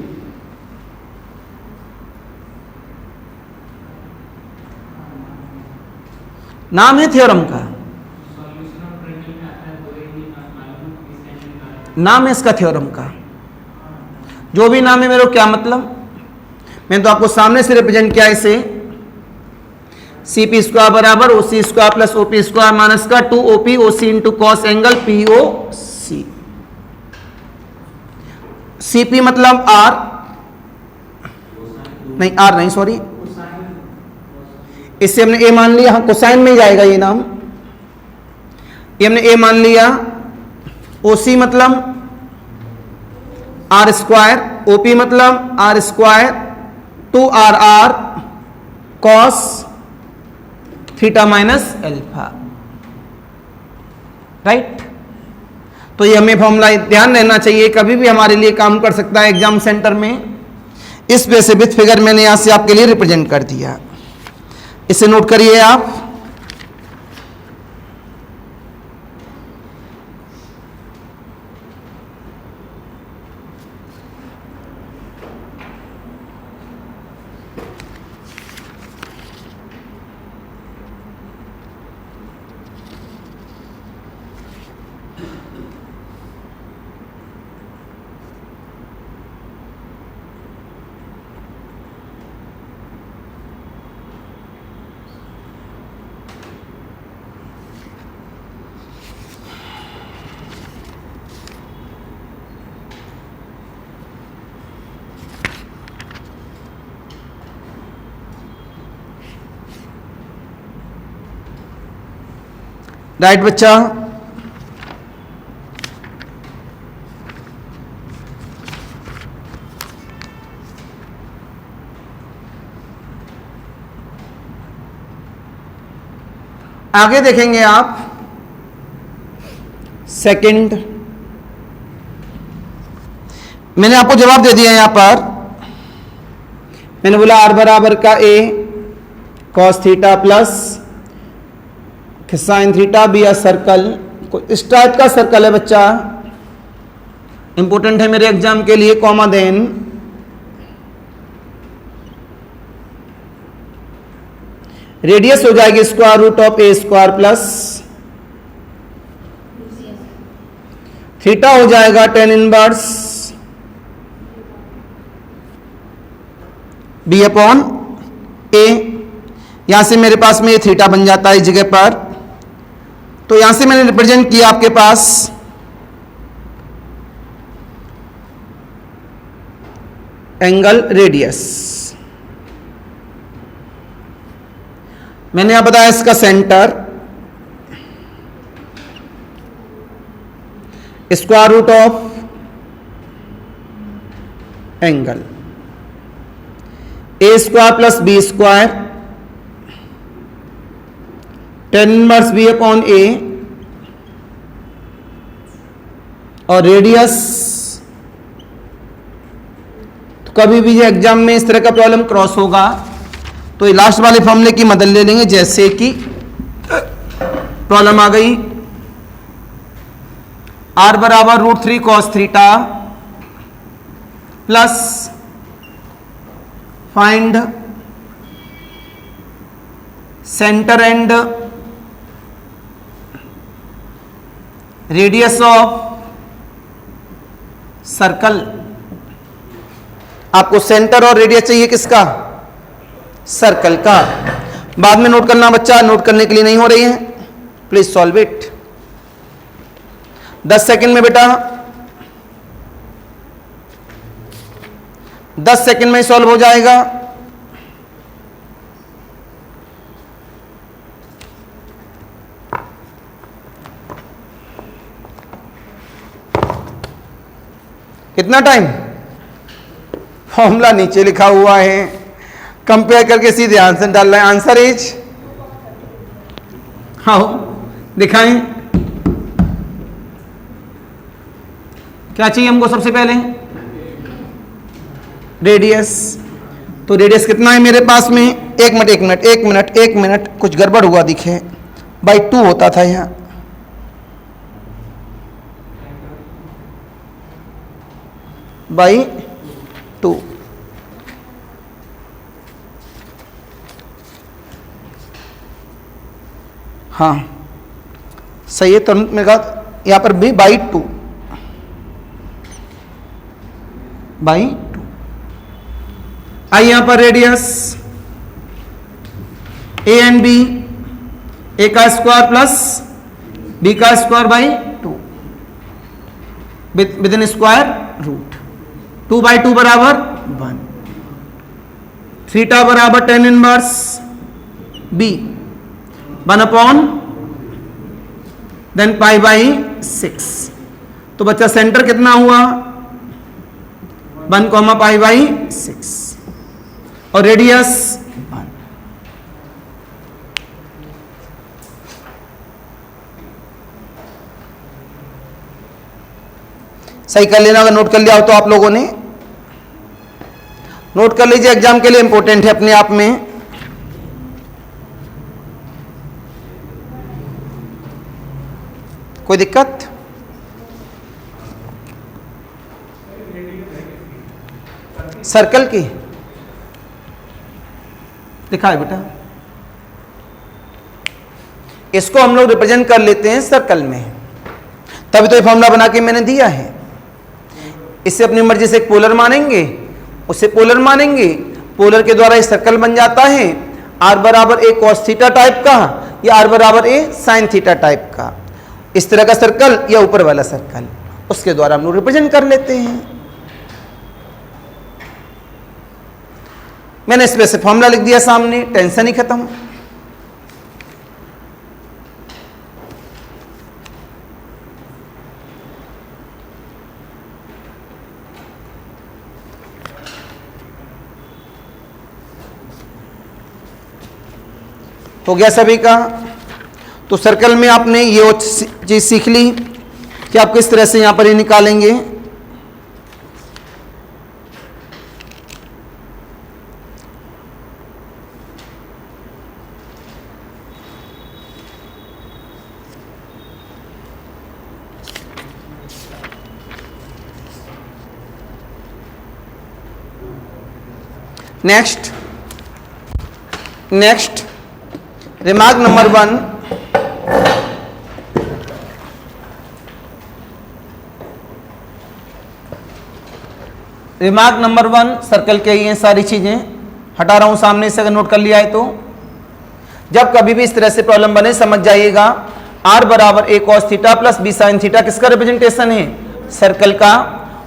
नाम है थ्योरम का, नाम है इसका थ्योरम का, जो भी नाम है मेरे को क्या मतलब, मैंने तो आपको सामने से रिप्रेजेंट किया इसे, CP स्क्वायर बराबर OC square plus OP square minus का 2 OP OC into cos angle POC। CP मतलब R, नहीं R नहीं सॉरी, इससे हमने A मान लिया, हाँ कोसाइन में ही जाएगा ये नाम, ये हमने A मान लिया। OC मतलब R स्क्वायर, OP मतलब R square 2RR cos theta minus alpha, right. तो ये हमें फॉर्मूला ध्यान रहना चाहिए, कभी भी हमारे लिए काम कर सकता है एग्जाम सेंटर में। इस वजह से विथ फिगर मैंने यहां से आपके लिए रिप्रेजेंट कर दिया, इसे नोट करिए आप। राइट बच्चा, आगे देखेंगे आप सेकंड। मैंने आपको जवाब दे दिया यहां पर, मैंने बोला R बराबर का A cos theta plus sine theta be a circle, इस टाइप का सर्कल है बच्चा, इंपॉर्टेंट है मेरे एग्जाम के लिए, कॉमा देन रेडियस हो जाएगी square root of A square plus theta हो जाएगा tan inverse B upon A। यहां से मेरे पास में थीटा बन जाता है इस जगह पर, तो यहां से मैंने रिप्रेजेंट किया आपके पास एंगल रेडियस। मैंने यहां बताया इसका centre square root of angle A square plus B square tan inverse B upon A और रेडियस। तो कभी भी ये एग्जाम में इस तरह का प्रॉब्लम क्रॉस होगा तो ये लास्ट वाले फॉर्मूले की मदद ले लेंगे, जैसे कि प्रॉब्लम आ गई r बराबर √3 cos theta plus find centre and radius of circle. आपको सेंटर और रेडियस चाहिए किसका? सर्कल का। बाद में नोट करना बच्चा, नोट करने के लिए नहीं हो रही है, प्लीज सॉल्व इट 10 सेकंड में बेटा, 10 सेकंड में सॉल्व हो जाएगा। कितना टाइम? फॉर्मूला नीचे लिखा हुआ है, कंपेयर करके सीधे आंसर डाल रहे हैं। आंसर इज, हाँ दिखाएं क्या चाहिए हमको सबसे पहले? रेडियस। तो रेडियस कितना है मेरे पास में? एक मिनट कुछ गड़बड़ हुआ दिखे, बाई 2 होता था यहाँ, बाई 2। हाँ सही है। तो मेरे कहा यहां पर भी बाई 2 आई यहां पर radius a and b, a का स्क्वायर प्लस बी का square by 2 within square root. 2/2 बराबर 1। थीटा बराबर tan इनवर्स बी 1/, देन π/6। तो बच्चा सेंटर कितना हुआ? 1, π/6 और रेडियस 1। सही कर लेना, अगर नोट कर लिया हो तो आप लोगों ने नोट कर लीजिए, एग्जाम के लिए इंपॉर्टेंट है अपने आप में। कोई दिक्कत? सर्कल की दिखाए बेटा, इसको हम लोग रिप्रेजेंट कर लेते हैं सर्कल में, तभी तो ये फॉर्मूला बना के मैंने दिया है। इसे अपनी मर्जी से एक पोलर मानेंगे, उसे पोलर मानेंगे, पोलर के द्वारा ये सर्कल बन जाता है r बराबर a cos थीटा टाइप का या r बराबर a sin थीटा टाइप का। इस तरह का सर्कल या ऊपर वाला सर्कल, उसके द्वारा हम लोग रिप्रेजेंट कर लेते हैं। मैंने इसमें से फॉर्मूला लिख दिया सामने, टेंशन ही खत्म। हो गया सभी का? तो सर्कल में आपने ये चीज सीख ली कि आप किस तरह से यहां पर ये निकालेंगे। Next remark number 1, remark number 1 circle के ये सारी चीजें हटा रहा हूं सामने से, अगर नोट कर लिया है तो जब कभी भी इस तरह से प्रॉब्लम बने समझ जाइएगा r बराबर a cos theta plus b sin theta किसका रिप्रेजेंटेशन है? सर्कल का।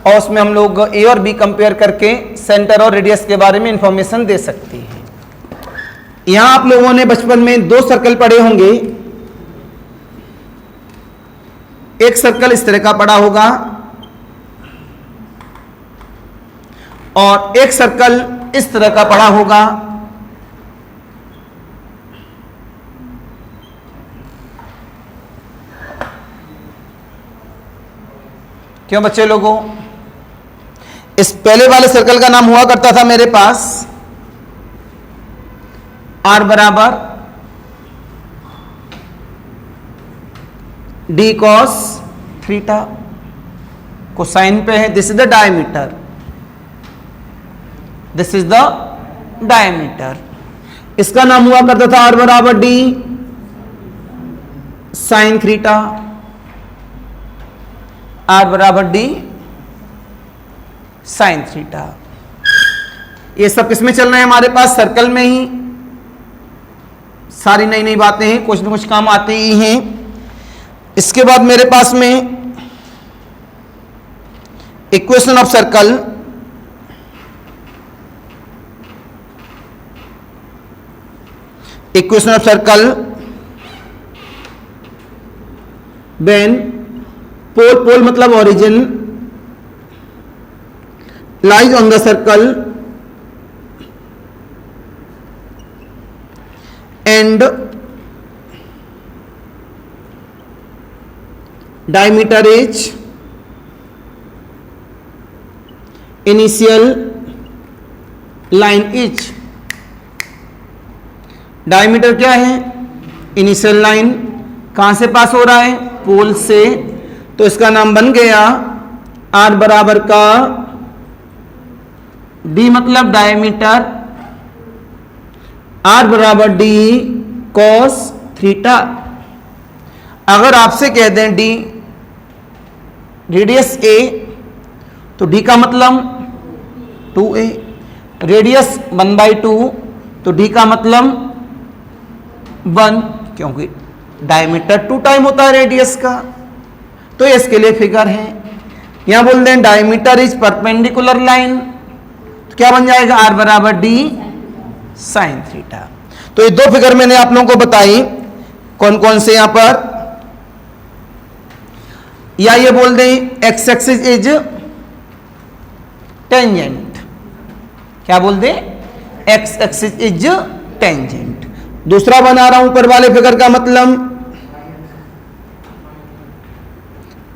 और उसमें हम लोग a और b कंपेयर करके सेंटर और रेडियस के बारे में इंफॉर्मेशन दे सकते हैं। यहां आप लोगों ने बचपन में 2 सर्कल पढ़े होंगे, एक सर्कल इस तरह का पड़ा होगा और एक सर्कल इस तरह का पड़ा होगा। क्यों बच्चे लोगों? इस पहले वाले सर्कल का नाम हुआ करता था मेरे पास आर बराबर डी कॉस थीटा, कोसाइन पे है, this is the diameter, this is the diameter. इसका नाम हुआ करता था आर बराबर डी साइन थीटा, आर बराबर डी साइन थीटा। ये सब किसमें चल रहे हैं हमारे पास? सर्कल में ही। सारी नई नई बातें हैं, कुछ न कुछ काम आते ही हैं। इसके बाद मेरे पास में equation of circle, equation of circle when pole, pole मतलब origin, lies on the circle and diameter is initial line is, diameter क्या है? Initial line. कहां से पास हो रहा है? पोल से। तो इसका नाम बन गया आर बराबर का डी मतलब डायमीटर, आर बराबर डी कॉस थीटा। अगर आपसे कह दें डी रेडियस ए, तो डी का मतलब 2a, रेडियस 1/2, तो डी का मतलब 1, क्योंकि डायमीटर 2 टाइम होता है रेडियस का। तो इसके लिए फिगर है। यहां बोल दें डायमीटर इज परपेंडिकुलर लाइन, तो क्या बन जाएगा? आर बराबर डी साइन थीटा। तो ये दो फिगर मैंने आप लोगों को बताई, कौन कौन से यहां पर, या ये बोल दें एक्स एक्सिस इज टेंजेंट। क्या बोल दें? X axis is tangent. दूसरा बना रहा हूं ऊपर वाले फिगर का मतलब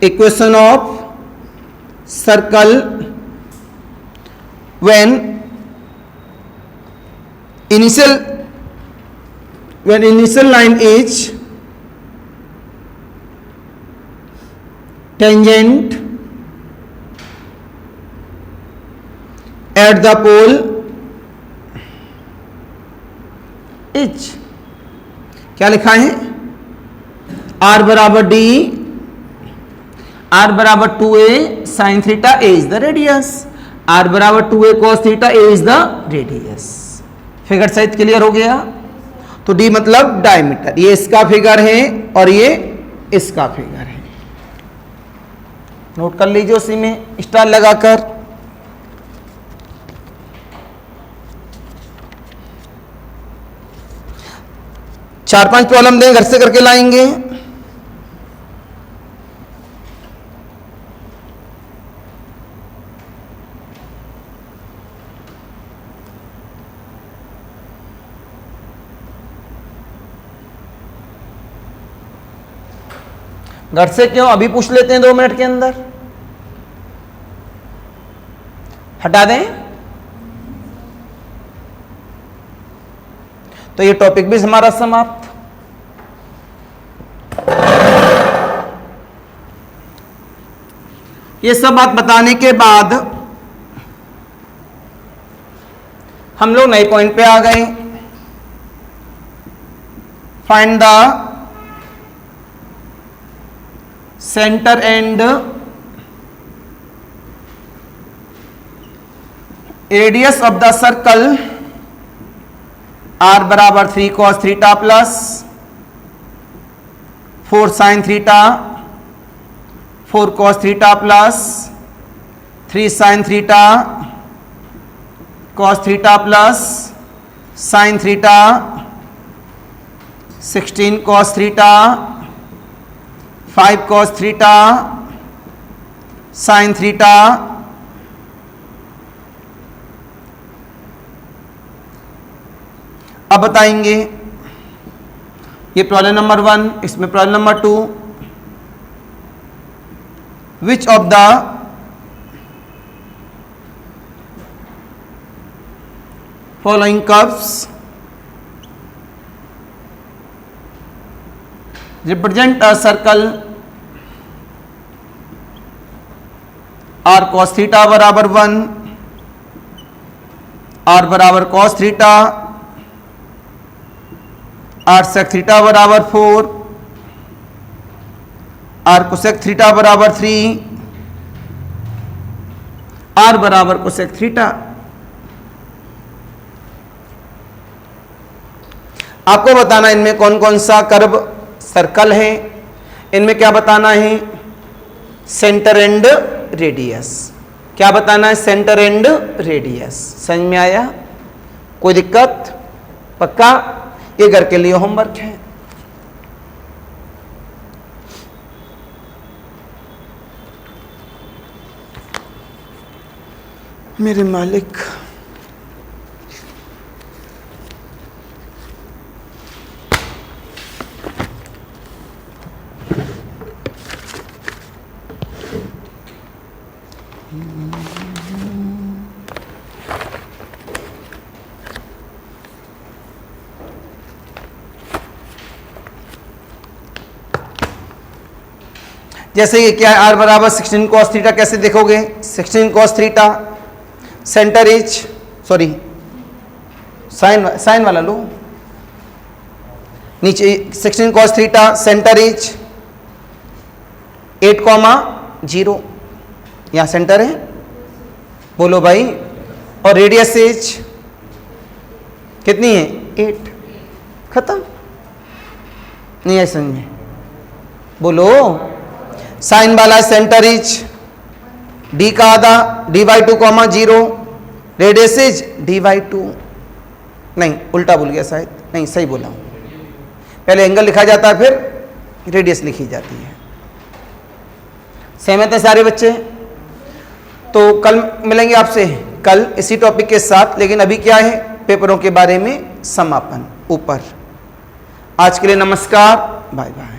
equation of circle when initial line is tangent at the pole H। क्या लिखा है? R बराबर D, R बराबर 2a sin theta, a is the radius, R बराबर 2a cos theta, a is the radius. Figure सहित क्लियर हो गया? तो D मतलब डायमीटर, ये इसका फिगर है और ये इसका फिगर है। नोट कर लीजिए उसी में स्टार लगाकर। चार पांच प्रॉब्लम दें, घर से करके लाएंगे। घर से क्यों, अभी पूछ लेते हैं 2 मिनट के अंदर। हटा दें तो ये टॉपिक भी हमारा समाप्त। ये सब बात बताने के बाद हम लोग नए पॉइंट पे आ गए। Find the centre and radius of the circle r बराबर 3 cos theta plus 4 sin theta, 4 cos theta plus 3 sin theta, cos theta plus sin theta, 16 cos theta, 5 cos theta, sin theta. अब बताएंगे ये प्रॉब्लम नंबर 1, इसमें problem number 2, which of the following curves represent a circle r cos theta बराबर 1, आर बराबर cos theta, r sec theta बराबर 4, आर कोसेक थीटा बराबर 3, आर बराबर कोसेक थीटा। आपको बताना इनमें कौन कौन सा कर्व सर्कल है, इनमें क्या बताना है, सेंटर एंड रेडियस। क्या बताना है, सेंटर एंड रेडियस। समझ में आया? कोई दिक्कत? पक्का? ये घर के लिए होमवर्क है। मेरे मालिक, जैसे ये क्या है, आर बराबर 16 कॉस थीटा, कैसे देखोगे, 16 cos theta, centre is, sorry sine वाला लो, नीचे 16 कॉस थीटा, सेंटर इज 8,0, यहां सेंटर है, बोलो भाई, और रेडियस इज कितनी है, 8। खत्म? नहीं है समझ में? बोलो। साइन वाला सेंटर इज डी का आधा, d/2, 0, रेडियस इज d/2। नहीं, उल्टा बोल गया शायद, नहीं सही बोला हूं, पहले एंगल लिखा जाता है फिर रेडियस लिखी जाती है। सहमत है सारे बच्चे? तो कल मिलेंगे आपसे, कल इसी टॉपिक के साथ, लेकिन अभी क्या है, पेपरों के बारे में समापन ऊपर। आज के लिए नमस्कार, बाय बाय।